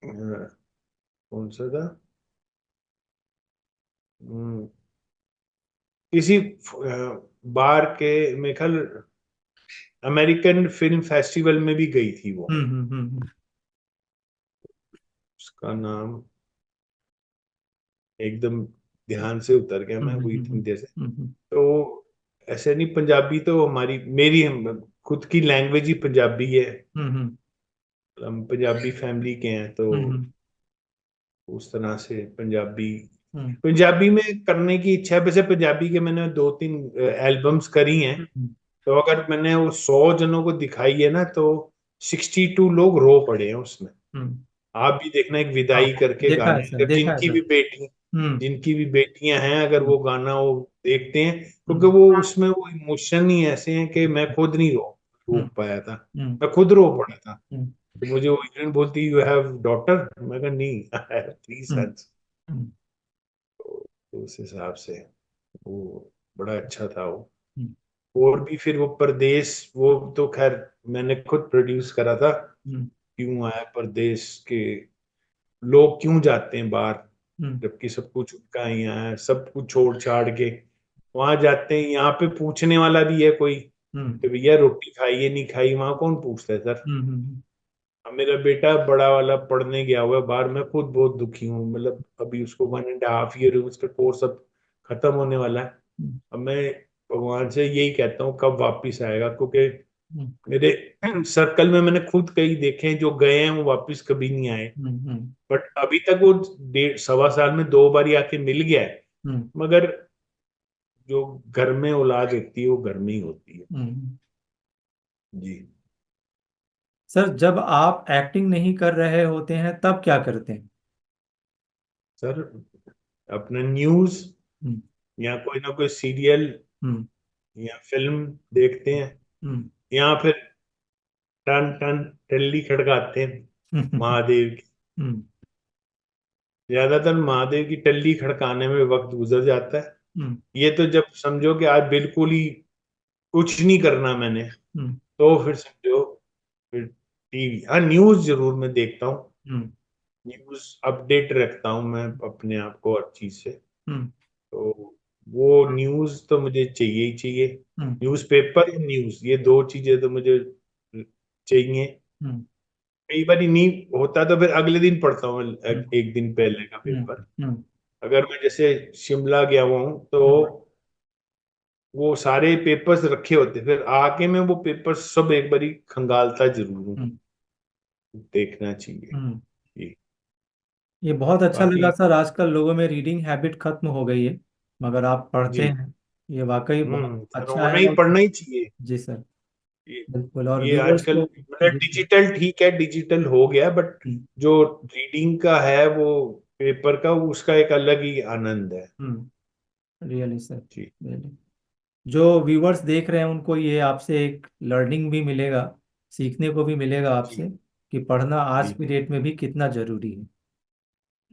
कौन सा था, हम्म, किसी बार के मेरे ख्याल अमेरिकन फिल्म फेस्टिवल में भी गई थी वो। उसका नाम एकदम ध्यान से उतर गया, मैं हुई थी जैसे। तो ऐसे नहीं, पंजाबी तो हमारी मेरी हम खुद की लैंग्वेज ही पंजाबी है। हम पंजाबी फैमिली के हैं, तो उस तरह से पंजाबी पंजाबी में करने की इच्छा है। वैसे पंजाबी के मैंने 2-3 एल्बम्स करी हैं। तो अगर मैंने वो 100 जनों को दिखाई है ना, तो 62 लोग रो पड़े हैं उसमें। आप भी देखना, एक हाँ, विदाई करके देखा है गाना है, सर, अगर देखा है सर। जिनकी भी बेटियां हैं, अगर वो गाना वो देखते हैं, क्योंकि हम्म, वो उसमें वो इमोशन ही ऐसे हैं कि मैं खुद नहीं रो हम्म, पाया था। हम्म, मैं खुद रो पड़ा था। हम्म, तो मुझे वो हीरोइन बोलती, यू हैव डॉटर? मैं कहा नहीं, आई हैव 3 हम्म, सन्स। हम्म, तो उस हिसाब से वो बड़ा अच्छा था वो। हम्म, और भी फिर वो परदेश, वो तो खैर मैंने खुद प्रोड्यूस करा था। हम्म, क्यों आया परदेश के, लोग क्यों जाते हैं बाहर, हम्म, जबकि सब कुछ उनका ही यहाँ है, सब कुछ छोड़ छाड़ के वहां जाते हैं। यहाँ पे पूछने वाला भी है कोई हम्म, कि भैया रोटी खाई है नहीं खाई, वहां कौन पूछता है सर। हम्म, अब मेरा बेटा बड़ा वाला पढ़ने गया हुआ है बाहर, मैं खुद बहुत दुखी हूँ। मतलब अभी उसको 1.5 ईयर उसका कोर्स अब खत्म होने वाला है। हम्म, अब मैं भगवान से यही कहता हूँ कब वापिस आएगा, क्योंकि हम्म, मेरे सर्कल में मैंने खुद कई देखे हैं जो गए हैं वो वापिस कभी नहीं आए। बट अभी तक वो 1.5 सवा साल में 2 बार आके मिल गया है। हम्म, मगर जो घर में औलाद होती है वो घर में ही होती है। हम्म। जी सर, जब आप एक्टिंग नहीं कर रहे होते हैं तब क्या करते हैं? सर, अपना न्यूज हम्म, या कोई ना कोई सीरियल हम्म, या फिल्म देखते हैं, हम्म, या फिर टन टन टल्ली खड़काते हैं हम्म, महादेव की। हम्म, ज्यादातर महादेव की टल्ली खड़काने में वक्त गुजर जाता है। हम्म, ये तो जब समझो कि आज बिल्कुल ही कुछ नहीं करना मैंने, हम्म, तो फिर समझो, फिर टीवी, हाँ न्यूज जरूर मैं देखता हूँ। हम्म, न्यूज अपडेट रखता हूँ मैं अपने आप को हर चीज से। हम्म, तो वो न्यूज तो मुझे चाहिए ही चाहिए। हम्म, न्यूज़पेपर और न्यूज, ये 2 चीजें तो मुझे चाहिए। हम्म, कई बार नहीं होता तो फिर अगले दिन पढ़ता हूँ, हम्म, एक दिन पहले का हम्म, पेपर। हम्म, अगर मैं जैसे शिमला गया हुआ हूँ, तो वो सारे पेपर्स रखे होते, फिर आके मैं वो पेपर सब एक बारी खंगालता जरूर हूँ। हम्म, देखना चाहिए। हम्म। जी। ये बहुत अच्छा लगा बाकी सर, आजकल लोगों में रीडिंग हैबिट खत्म हो गई है, मगर आप पढ़ते जी, हैं। ये वाकई बहुत सर अच्छा होना है। ही, और पढ़ना ही चाहिए। जी सर, ये बिल्कुल। और ये व्यूवर्स आजकल को। मतलब जी सर। डिजिटल ठीक है, डिजिटल हो गया, बट हम्म, जो रीडिंग का है वो पेपर का, उसका एक अलग ही आनंद है। रियली सर, जी रियली। जो व्यूवर्स देख रहे हैं उनको ये आपसे एक लर्निंग भी मिलेगा, सीखने को भी मिलेगा जी आपसे, कि पढ़ना आज जी। की डेट में भी कितना जरूरी है।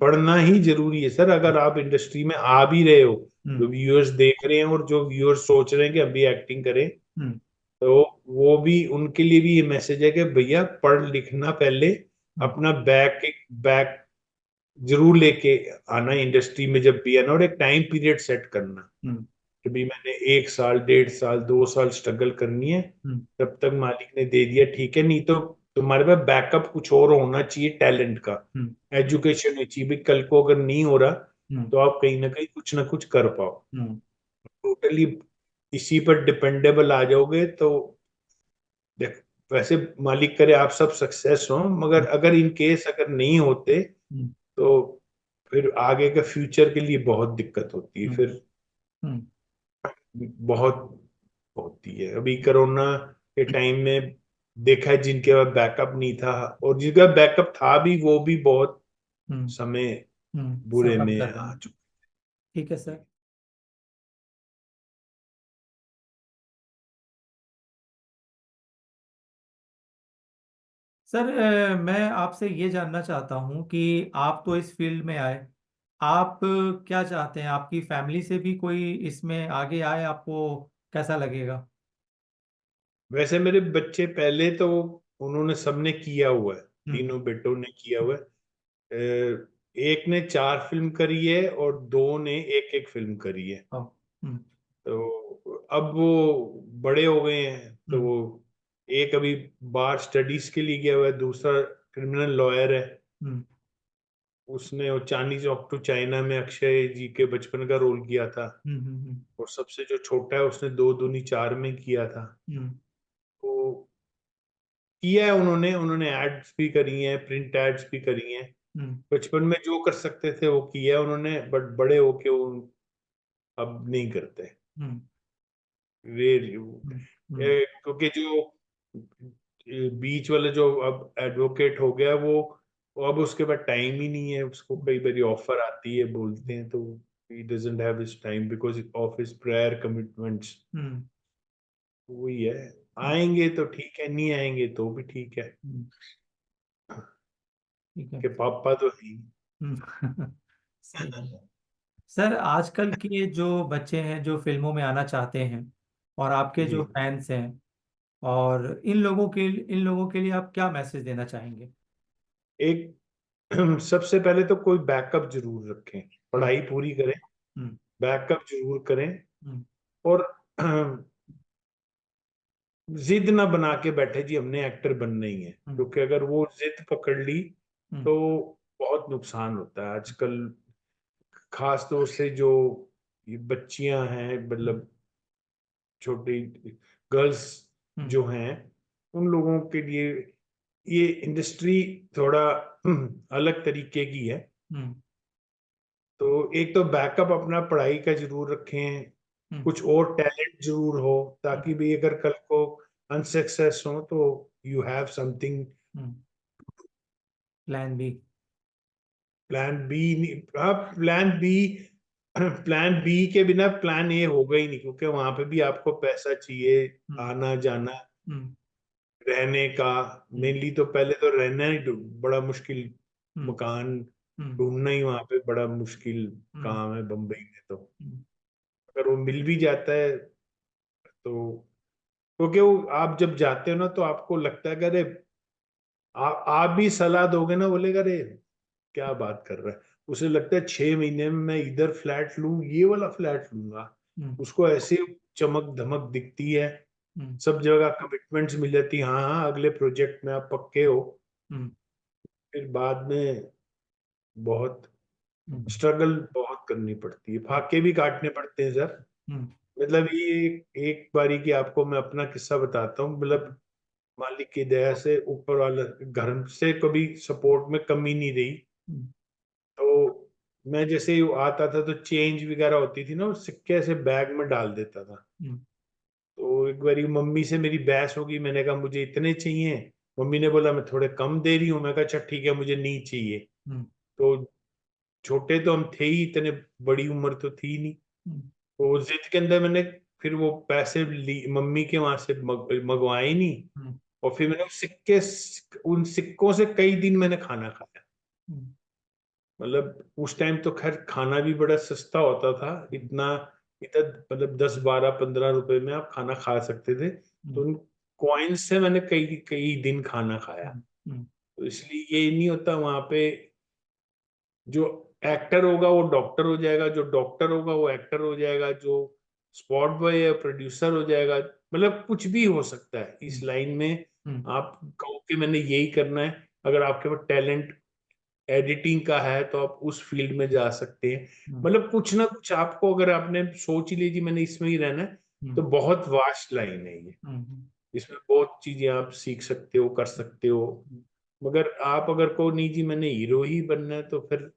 पढ़ना ही जरूरी है सर, अगर आप इंडस्ट्री में आ भी रहे हो। हम्म, जो व्यूअर्स देख रहे हैं और जो व्यूअर्स सोच रहे हैं कि हम भी एक्टिंग करें, हम्म, तो वो भी, उनके लिए भी ये मैसेज है कि भैया पढ़ लिखना पहले, हम्म, अपना बैक जरूर लेके आना इंडस्ट्री में जब भी आना, और एक टाइम पीरियड सेट करना हम्म, कि भाई मैंने 1 साल 1.5 साल 2 साल स्ट्रगल करनी है। हम्म, तब तक मालिक ने दे दिया ठीक है, नहीं तो तुम्हारे पास बैकअप कुछ और होना चाहिए, टैलेंट का, हम्म, एजुकेशन होनी चाहिए। भाई कल को अगर नहीं हो रहा, हम्म, तो आप कहीं ना कहीं कुछ ना कुछ कर पाओ। हम्म, टोटली इसी पर डिपेंडेबल आ जाओगे तो देख, वैसे मालिक करे आप सब सक्सेस हो, मगर अगर इन केस अगर नहीं होते, हम्म, तो फिर आगे का फ्यूचर के लिए बहुत दिक्कत होती है हम्म, फिर, हम्म, बहुत होती है। अभी कोरोना के टाइम में देखा है, जिनके पास बैकअप नहीं था, और जिनका बैकअप था भी, वो भी बहुत हम्म, समय बुरे सफर में कर रहे आ हैं। चुके। ठीक है सर। सर, मैं आपसे ये जानना चाहता हूँ कि आप तो इस फील्ड में आए, आप क्या चाहते हैं? आपकी फैमिली से भी कोई इसमें आगे आए, आपको कैसा लगेगा? वैसे मेरे बच्चे पहले तो उन्होंने सबने किया हुआ है, हम्म, तीनों बेटों ने किया हुआ है। एक ने 4 फिल्म करी है और 2 ने एक एक फिल्म करी है। हाँ, हम्म, तो अब वो बड़े हो गए हैं, तो हम्म, वो एक अभी बाहर स्टडीज के लिए गया हुआ है, दूसरा क्रिमिनल लॉयर है। हम्म उसने वो चाइनीज ऑफ टू चाइना में अक्षय जी के बचपन का रोल किया था। हम्म हम्म और सबसे जो छोटा है उसने दो दूनी चार में किया था। हम्म तो किया है उन्होंने उन्होंने एड्स भी करी हैं, प्रिंट एड्स भी करी हैं। हम्म बचपन में जो कर सकते थे वो किया है उन्होंने, बट बड़े होके वो अब नहीं करते। हम्म वे हम्म हम्म क्योंकि जो बीच वाला जो अब एडवोकेट हो गया वो अब उसके पास टाइम ही नहीं है। उसको कई बार ऑफर आती है, बोलते हैं तो he doesn't have his time because of his prior commitments। हम्म, वही है, आएंगे तो ठीक है, नहीं आएंगे तो भी ठीक है, हम्म, ठीक है। कि पापा तो है ही। सही है। सर, आजकल के जो बच्चे हैं जो फिल्मों में आना चाहते हैं, और आपके जी, जो फैंस हैं, और इन लोगों के लिए आप क्या मैसेज देना चाहेंगे? एक सबसे पहले तो कोई बैकअप जरूर रखें, हम्म पढ़ाई पूरी करें, हम्म बैकअप जरूर करें। हम्म और जिद ना बना के बैठे जी हमने एक्टर बनना ही है, हम्म क्योंकि अगर वो जिद पकड़ ली हम्म तो बहुत नुकसान होता है आजकल। खास तौर से जो ये बच्चियां हैं, हम्म मतलब छोटी गर्ल्स हम्म जो हैं, उन लोगों के लिए ये इंडस्ट्री थोड़ा अलग तरीके की है। हम्म तो एक तो बैकअप अपना पढ़ाई का जरूर रखें, हम्म कुछ और टैलेंट जरूर हो, ताकि भी अगर कल को अनसक्सेस हो तो you have something. Hmm plan B. Plan B नहीं, हाँ प्लान बी। प्लान बी के बिना प्लान ए होगा ही नहीं, क्योंकि वहां पे भी आपको पैसा चाहिए, हम्म आना जाना, हम्म रहने का। हम्म मेनली तो पहले तो रहना ही बड़ा मुश्किल, हम्म मकान हम्म ढूंढना ही वहां पे बड़ा मुश्किल हम्म काम है बम्बई में। तो हम्म अगर वो मिल भी जाता है तो, क्योंकि वो आप जब जाते हो ना तो आपको लगता है कि अरे आप भी सलाह दोगे ना, बोलेगा अरे क्या बात कर रहा है। उसे लगता है 6 महीने में मैं इधर फ्लैट लूं, ये वाला फ्लैट लूंगा। हम्म उसको ऐसे चमक धमक दिखती है, हम्म सब जगह कमिटमेंट्स मिल जाती हैं, हाँ हाँ अगले प्रोजेक्ट में आप पक्के हो। हम्म फिर बाद में बहुत हम्म स्ट्रगल बहुत करनी पड़ती है, फाके भी काटने पड़ते हैं सर। हम्म मतलब ये एक बारी की आपको मैं अपना किस्सा बताता हूँ। मतलब मालिक की दया से ऊपर वाला घर से कभी सपोर्ट में कमी नहीं रही। हम्म तो मैं जैसे ही आता था तो चेंज वगैरह होती थी ना, वो सिक्के से बैग में डाल देता था। हम्म तो एक बारी मम्मी से मेरी बहस होगी, मैंने कहा मुझे इतने चाहिए। मम्मी ने बोला मैं थोड़े कम दे रही हूँ। मैं कहा अच्छा ठीक है, मुझे नहीं चाहिए। हम्म तो छोटे तो हम थे ही, इतने बड़ी उम्र तो थी नहीं। हम्म तो उस जिद के अंदर मैंने फिर वो पैसे ली मम्मी के वहां से, मंगवाए ही नहीं। हम्म और फिर मैंने उन सिक्कों से कई दिन मैंने खाना खाया। हम्म मतलब उस टाइम तो खैर खाना भी बड़ा सस्ता होता था, इतना इतना मतलब 10 12 15 रुपए में आप खाना खा सकते थे। तो हम्म उन कॉइन्स से मैंने कई कई दिन खाना खाया। हम्म हम्म तो इसलिए ये नहीं होता वहां पे, जो एक्टर होगा वो डॉक्टर हो जाएगा, जो डॉक्टर होगा वो एक्टर हो जाएगा, जो स्पॉट बॉय या प्रोड्यूसर हो जाएगा। मतलब कुछ भी हो सकता है इस लाइन में। हम्म आप कहो कि मैंने यही करना है, अगर आपके पास टैलेंट एडिटिंग का है तो आप उस फील्ड में जा सकते हैं। हम्म मतलब कुछ ना कुछ आपको, अगर आपने सोच ही लीजिए मैंने इसमें ही रहना है, तो हम्म बहुत वास्ट लाइन है ये। हम्म इसमें बहुत चीजें आप सीख सकते हो, कर सकते हो। मगर आप अगर को नहीं जी मैंने हीरो ही बनना है, तो फिर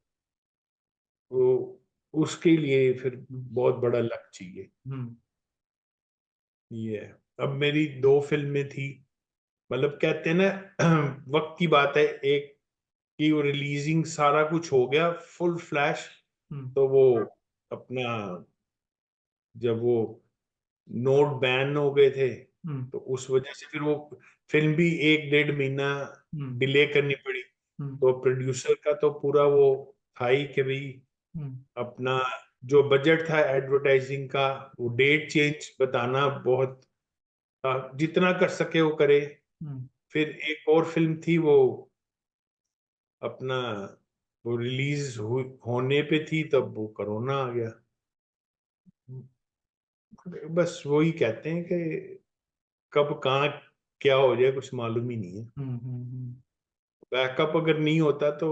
वो उसके लिए फिर बहुत बड़ा लक चाहिए। हम्म ये है। अब मेरी दो फिल्में थी, मतलब कहते हैं ना वक्त की बात है, एक की वो रिलीजिंग सारा कुछ हो गया फुल फ्लैश। हम्म तो वो अपना जब वो नोट बैन हो गए थे, हम्म तो उस वजह से फिर वो फिल्म भी 1 1.5 महीना हम्म डिले करनी पड़ी। हम्म तो प्रोड्यूसर का तो पूरा वो था ही कि भाई हम्म अपना जो बजट था एडवर्टाइजिंग का, वो डेट चेंज बताना बहुत था, जितना कर सके वो करे। हम्म फिर एक और फिल्म थी वो अपना, वो रिलीज होने पे थी, तब वो कोरोना आ गया। बस वही कहते हैं कि कब कहाँ क्या हो जाए कुछ मालूम ही नहीं है। बैकअप अगर नहीं होता तो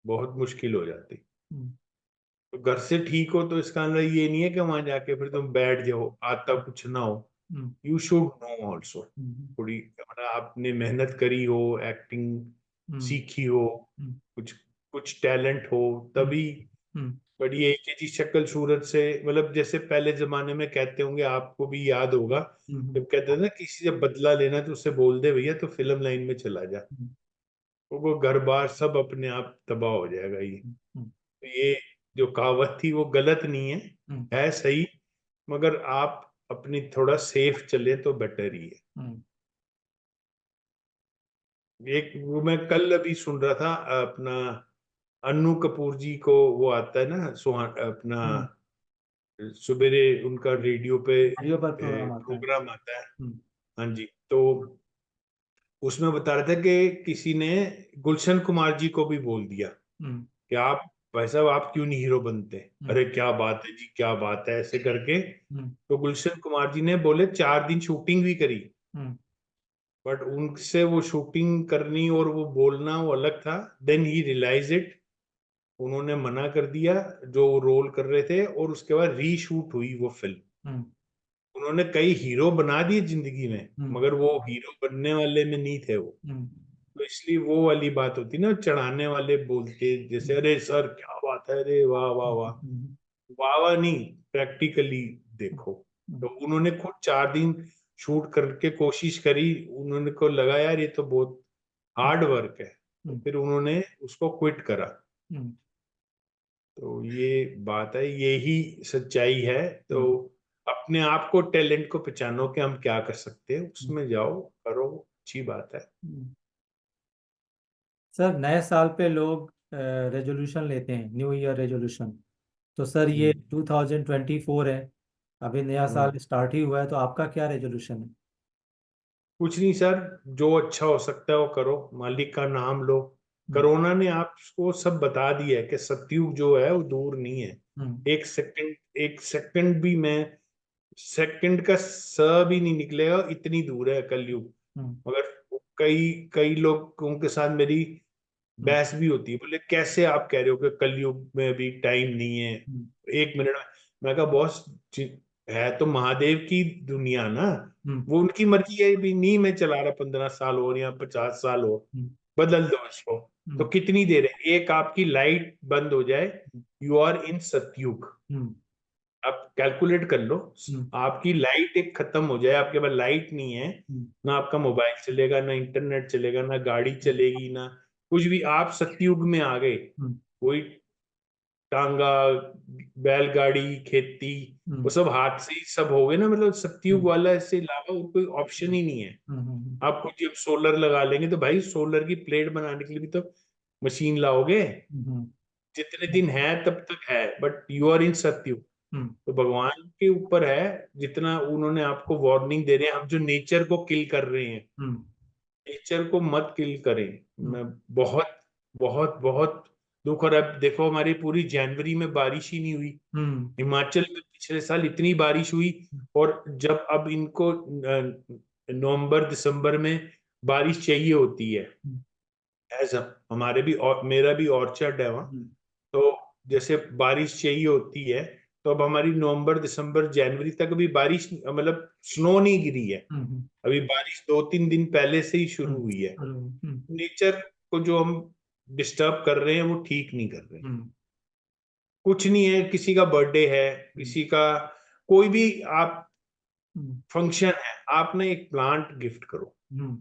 बहुत मुश्किल हो जाती। हम्म, तो घर से ठीक हो तो इसका अंदर ये नहीं है कि वहां जाके फिर तुम बैठ जाओ, आता कुछ ना हो। हम्म, यू शुड नो ऑल्सो, हम्म, थोड़ी मतलब आपने मेहनत करी हो, एक्टिंग हम्म, सीखी हो, हम्म, कुछ कुछ टैलेंट हो, हम्म, तभी। हम्म, बट ये है कि जी शक्ल सूरत से, मतलब जैसे पहले जमाने में कहते होंगे, आपको भी याद होगा, हम्म, जब कहते थे ना किसी से बदला लेना तो उससे बोल दे भैया तो फिल्म लाइन में चला जा, हम्म, तो वो घर बार सब अपने आप तबाह हो जाएगा। हम्म, ये जो कहावत थी वो गलत नहीं है, हम्म, है सही, मगर आप अपनी थोड़ा सेफ चले तो बेटर ही है। हम्म, एक वो मैं कल अभी सुन रहा था, अपना अन्नू कपूर जी को वो आता है ना सुहा अपना, हम्म, सवेरे उनका रेडियो पे रेडियो पर प्रोग्राम आता है। प्रोग्राम आता है। हम्म, हाँ जी। तो उसमें बता रहा था कि किसी ने गुलशन कुमार जी को भी बोल दिया हम्म, कि आप भाई साहब आप क्यों नहीं हीरो बनते। हम्म, अरे क्या बात है जी, क्या बात है, ऐसे करके। हम्म, तो गुलशन कुमार जी ने बोले 4 दिन शूटिंग भी करी, हम्म, बट उनसे वो शूटिंग करनी और वो बोलना वो अलग था। देन ही रियलाइज इट, उन्होंने मना कर दिया जो रोल कर रहे थे, और उसके बाद रीशूट हुई वो फिल्म। हम्म, उन्होंने कई हीरो बना दिए जिंदगी में, हम्म, मगर वो हीरो बनने वाले में नहीं थे वो। हम्म, तो इसलिए वो वाली बात होती ना, चढ़ाने वाले बोलते जैसे हम्म, अरे सर क्या बात है, अरे वाह वाह वाह। हम्म, वाह वाह नहीं, प्रैक्टिकली देखो। तो उन्होंने खुद 4 दिन शूट करके कोशिश करी, उन्होंने को लगा यार ये तो बहुत हार्ड वर्क है, तो हम्म, फिर उन्होंने उसको क्विट करा। हम्म, तो ये बात है, यही सच्चाई है। तो हम्म, अपने आप को, टैलेंट को पहचानो कि हम क्या कर सकते हैं, हम्म, उसमें जाओ करो, अच्छी बात है। हम्म। सर नए साल पे लोग रेजोल्यूशन लेते हैं, न्यू ईयर रेजोल्यूशन। तो सर ये हम्म। 2024 है, अभी नया हम्म। साल स्टार्ट ही हुआ है, तो आपका क्या रेजोल्यूशन है? कुछ नहीं सर, जो अच्छा हो सकता है वो करो, मालिक का नाम लो। हम्म, कोरोना ने आपको सब बता दिया है कि सतयुग जो है वो दूर नहीं है। हम्म, एक सेकंड भी मैं, सेकंड का स भी नहीं निकलेगा, इतनी दूर है कलयुग। हम्म, मगर कई कई लोगों के साथ मेरी हम्म, बहस भी होती है, बोले कैसे आप कह रहे हो कि कलयुग में अभी टाइम नहीं है, हम्म, 1 मिनट में। मैं कहा बॉस, है तो महादेव की दुनिया ना, हम्म, वो उनकी मर्जी है, भी नहीं मैं चला रहा 15 साल हो या 50 साल हो, हम्म, बदल दो इसको। तो हम्म, कितनी देर है, एक आपकी लाइट बंद हो जाए, यू आर इन सतयुग। हम्म, आप कैलकुलेट कर लो, हम्म, आपकी लाइट एक खत्म हो जाए, आपके पास लाइट नहीं है, हम्म, ना आपका मोबाइल चलेगा, ना इंटरनेट चलेगा, ना गाड़ी चलेगी, ना कुछ भी, आप सतयुग में आ गए। हम्म, कोई टांगा, बैलगाड़ी, खेती, वो हम्म, सब हाथ से ही सब हो गए ना, मतलब सतयुग हम्म, वाला इससे अलावा और कोई ऑप्शन ही नहीं है। हम्म, आप कुछ जब सोलर लगा लेंगे तो भाई सोलर की प्लेट बनाने के लिए भी तो मशीन लाओगे। हम्म, जितने दिन है तब तक है, बट यू आर इन सत्युग। हम्म, तो भगवान के ऊपर है, जितना उन्होंने आपको वार्निंग दे रहे हैं, हम जो नेचर को किल कर रहे हैं, हम्म, नेचर को मत किल करें। हम्म, मैं बहुत बहुत बहुत दुख, और अब देखो हमारी पूरी जनवरी में बारिश ही नहीं हुई। हम्म, हिमाचल में पिछले साल इतनी बारिश हुई, और जब अब इनको नवंबर दिसंबर में बारिश चाहिए होती है, एज हमारे भी, और मेरा भी ऑर्चर्ड है वहाँ। हम्म, तो जैसे बारिश चाहिए होती है, तो अब हमारी नवंबर दिसंबर जनवरी तक अभी बारिश, मतलब स्नो नहीं गिरी है। हम्म, अभी बारिश 2-3 दिन पहले से ही शुरू हुई है। हम्म, नेचर को जो हम डिस्टर्ब कर रहे हैं वो ठीक नहीं कर रहे हैं। हम्म, कुछ नहीं है, किसी का बर्थडे है, हम्म, किसी का कोई भी आप हम्म, फंक्शन है, आप ना एक प्लांट गिफ्ट करो, हम्म,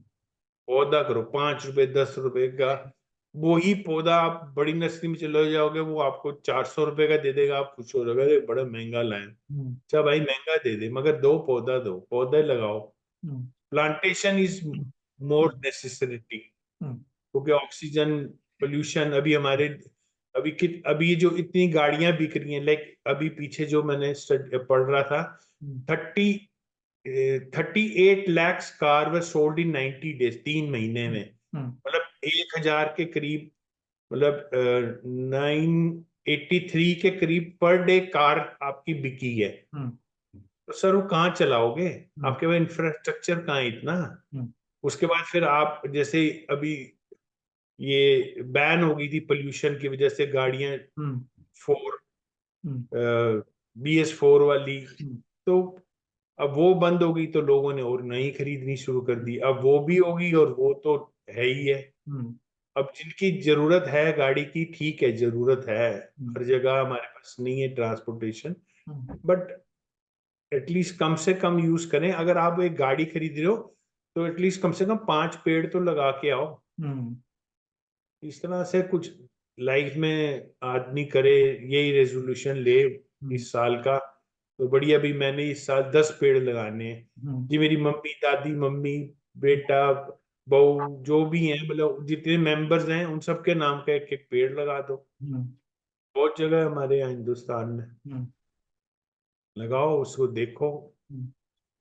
पौधा करो, 5 रुपए 10 रुपए का। वही पौधा आप बड़ी नर्सरी में चले जाओगे, वो आपको 400 रुपए का दे देगा, आप खुश हो जाओगे, अरे बड़ा महंगा लाए। हम्म, अच्छा भाई महंगा दे दे, मगर दो पौधा, दो पौधे लगाओ। हम्म, प्लांटेशन इज मोर नेसेसिटी, हम्म, क्योंकि ऑक्सीजन, पोल्यूशन अभी हमारे, अभी ये जो इतनी गाड़ियां बिक रही हैं, लाइक अभी पीछे जो मैंने पढ़ रहा था, हम्म, 38 lakhs car were sold in 90 days, 3 महीने में। हम्म, मतलब 1,000 के करीब, मतलब 983 के करीब पर डे कार आपकी बिकी है। हम्म, तो सर वो कहाँ चलाओगे, आपके पास इंफ्रास्ट्रक्चर कहाँ है इतना। उसके बाद फिर आप जैसे अभी ये बैन हो गई थी पोल्यूशन की वजह से गाड़ियां, 4 BS4 वाली, तो अब वो बंद हो गई तो लोगों ने और नई खरीदनी शुरू कर दी। अब वो भी होगी और वो तो है ही है। अब जिनकी जरूरत है गाड़ी की, ठीक है जरूरत है, हर जगह हमारे पास नहीं है ट्रांसपोर्टेशन, बट एटलीस्ट कम से कम यूज करें। अगर आप एक गाड़ी खरीद रहे हो तो एटलीस्ट कम से कम 5 पेड़ तो लगा के आओ। इस तरह से कुछ लाइफ में आदमी करे, यही रेजोल्यूशन ले इस साल का, तो बढ़िया। भी मैंने इस साल 10 पेड़ लगाने हैं जी। मेरी मम्मी, दादी, मम्मी, बेटा, बहू, जो भी हैं, मतलब जितने मेंबर्स हैं उन सबके नाम का एक एक पेड़ लगा दो। बहुत जगह है हमारे यहाँ हिंदुस्तान में, लगाओ उसको, देखो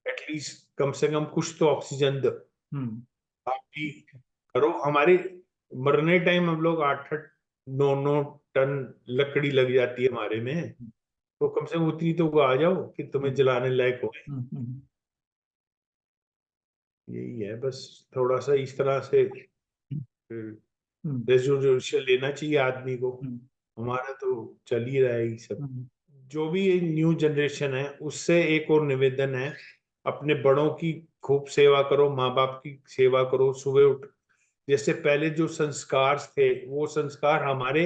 एटलीस्ट कम से कम कुछ तो ऑक्सीजन दो। आप भी करो। हमारे मरने टाइम हम लोग 8-8, 9-9 टन लकड़ी लग जाती है हमारे में, तो कम से कम उतनी तो आ जाओ कि तुम्हें जलाने लायक हो। यही है बस, थोड़ा सा इस तरह से रेजोल्यूशन लेना चाहिए आदमी को। हमारा तो चल ही रहा है ये सब। जो भी न्यू जनरेशन है उससे एक और निवेदन है, अपने बड़ों की खूब सेवा करो, माँ बाप की सेवा करो। सुबह उठ, जैसे पहले जो संस्कार थे वो संस्कार हमारे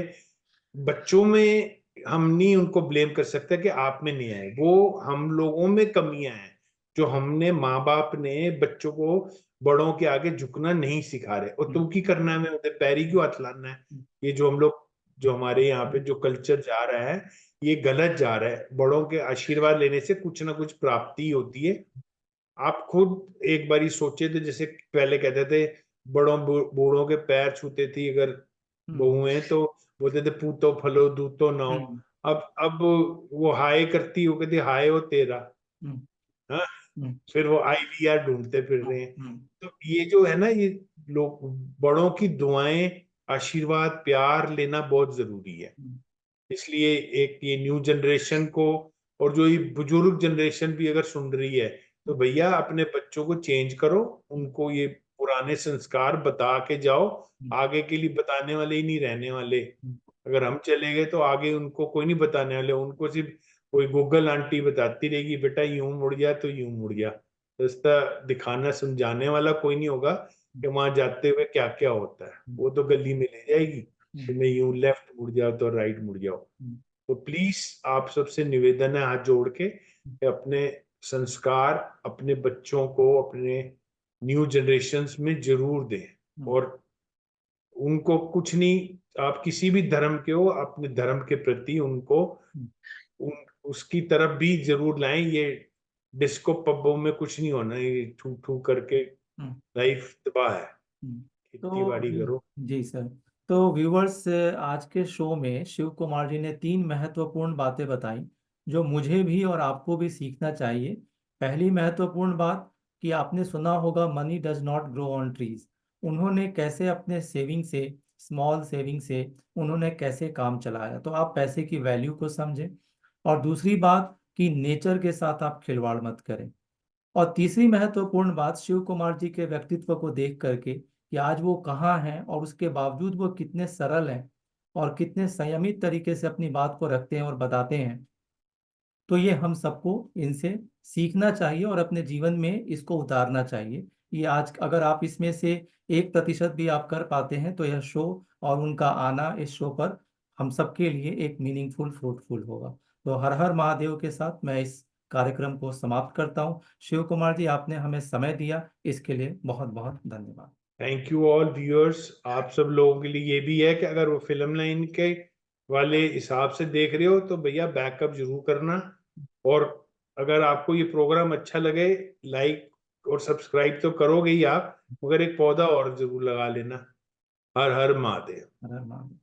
बच्चों में, हम नहीं उनको ब्लेम कर सकते कि आप में नहीं आए, वो हम लोगों में कमियां हैं जो हमने, माँ बाप ने बच्चों को बड़ों के आगे झुकना नहीं सिखा रहे। और तू की करना है, मैं उधर पैरी क्यों हाथ लाना है। ये जो हम लोग, जो हमारे यहाँ पे जो कल्चर जा रहा है ये गलत जा रहा है। बड़ों के आशीर्वाद लेने से कुछ ना कुछ प्राप्ति होती है। आप खुद एक बारी सोचे थे, जैसे पहले कहते थे बड़ों बूढ़ों के पैर छूते थे अगर बहुएं, तो बोलते थे पूतो फलो दूतो नाओ। अब वो हाय करती, वो कहती हाय हो तेरा। हाँ, फिर वो IVR ढूंढते फिर रहे हैं। तो ये जो है ना, ये लोग बड़ों की दुआएं, आशीर्वाद, प्यार लेना बहुत जरूरी है। इसलिए एक ये न्यू जनरेशन को, और जो ये बुजुर्ग जनरेशन भी अगर सुन रही है, तो भैया अपने बच्चों को चेंज करो, उनको ये पुराने संस्कार बता के जाओ। आगे के लिए बताने वाले ही नहीं रहने वाले। अगर हम चले गए तो आगे उनको कोई नहीं बताने वाले, उनको सिर्फ कोई गूगल आंटी बताती रहेगी, बेटा यूं मुड़ जा तो यूं मुड़ जा। रास्ता दिखाना समझाने वाला कोई नहीं होगा कि वहां जाते हुए क्या क्या होता है। वो तो गली में ले जाएगी कि मैं यूं लेफ्ट मुड़ जाओ तो राइट मुड़ जाओ। तो प्लीज आप सबसे निवेदन है हाथ जोड़ के कि अपने संस्कार अपने बच्चों को, अपने न्यू जनरेशन्स में जरूर दें। और उनको कुछ नहीं, आप किसी भी धर्म के हो, अपने धर्म के प्रति उनको उसकी तरफ भी जरूर लाएं। ये डिस्को पब्बों में कुछ नहीं होना, ये ठू ठू करके लाइफ तबाह है। खेती तो बाड़ी करो। जी सर, तो व्यूवर्स, आज के शो में शिव कुमार जी ने 3 महत्वपूर्ण बातें बताई जो मुझे भी और आपको भी सीखना चाहिए। पहली महत्वपूर्ण बात कि आपने सुना होगा money does not grow on trees. उन्होंने कैसे अपने सेविंग से, स्मॉल सेविंग से उन्होंने कैसे काम चलाया, तो आप पैसे की वैल्यू को समझें। और दूसरी बात कि नेचर के साथ आप खिलवाड़ मत करें। और तीसरी महत्वपूर्ण बात, शिव कुमार जी के व्यक्तित्व को देख करके कि आज वो कहाँ हैं और उसके बावजूद वो कितने सरल हैं और कितने संयमित तरीके से अपनी बात को रखते हैं और बताते हैं, तो ये हम सबको इनसे सीखना चाहिए और अपने जीवन में इसको उतारना चाहिए। ये आज अगर आप इसमें से 1% भी आप कर पाते हैं तो यह शो और उनका आना इस शो पर हम सबके लिए एक मीनिंगफुल, फ्रूटफुल होगा। तो हर हर महादेव के साथ मैं इस कार्यक्रम को समाप्त करता हूँ। शिव कुमार जी, आपने हमें समय दिया, इसके लिए बहुत बहुत धन्यवाद। Thank you all viewers. आप सब लोगों के लिए ये भी है कि अगर वो फिल्म लाइन के वाले हिसाब से देख रहे हो तो भैया बैकअप जरूर करना। और अगर आपको ये प्रोग्राम अच्छा लगे, लाइक और सब्सक्राइब तो करोगे ही आप, मगर एक पौधा और जरूर लगा लेना। हर हर महादेव। हर हर महादेव।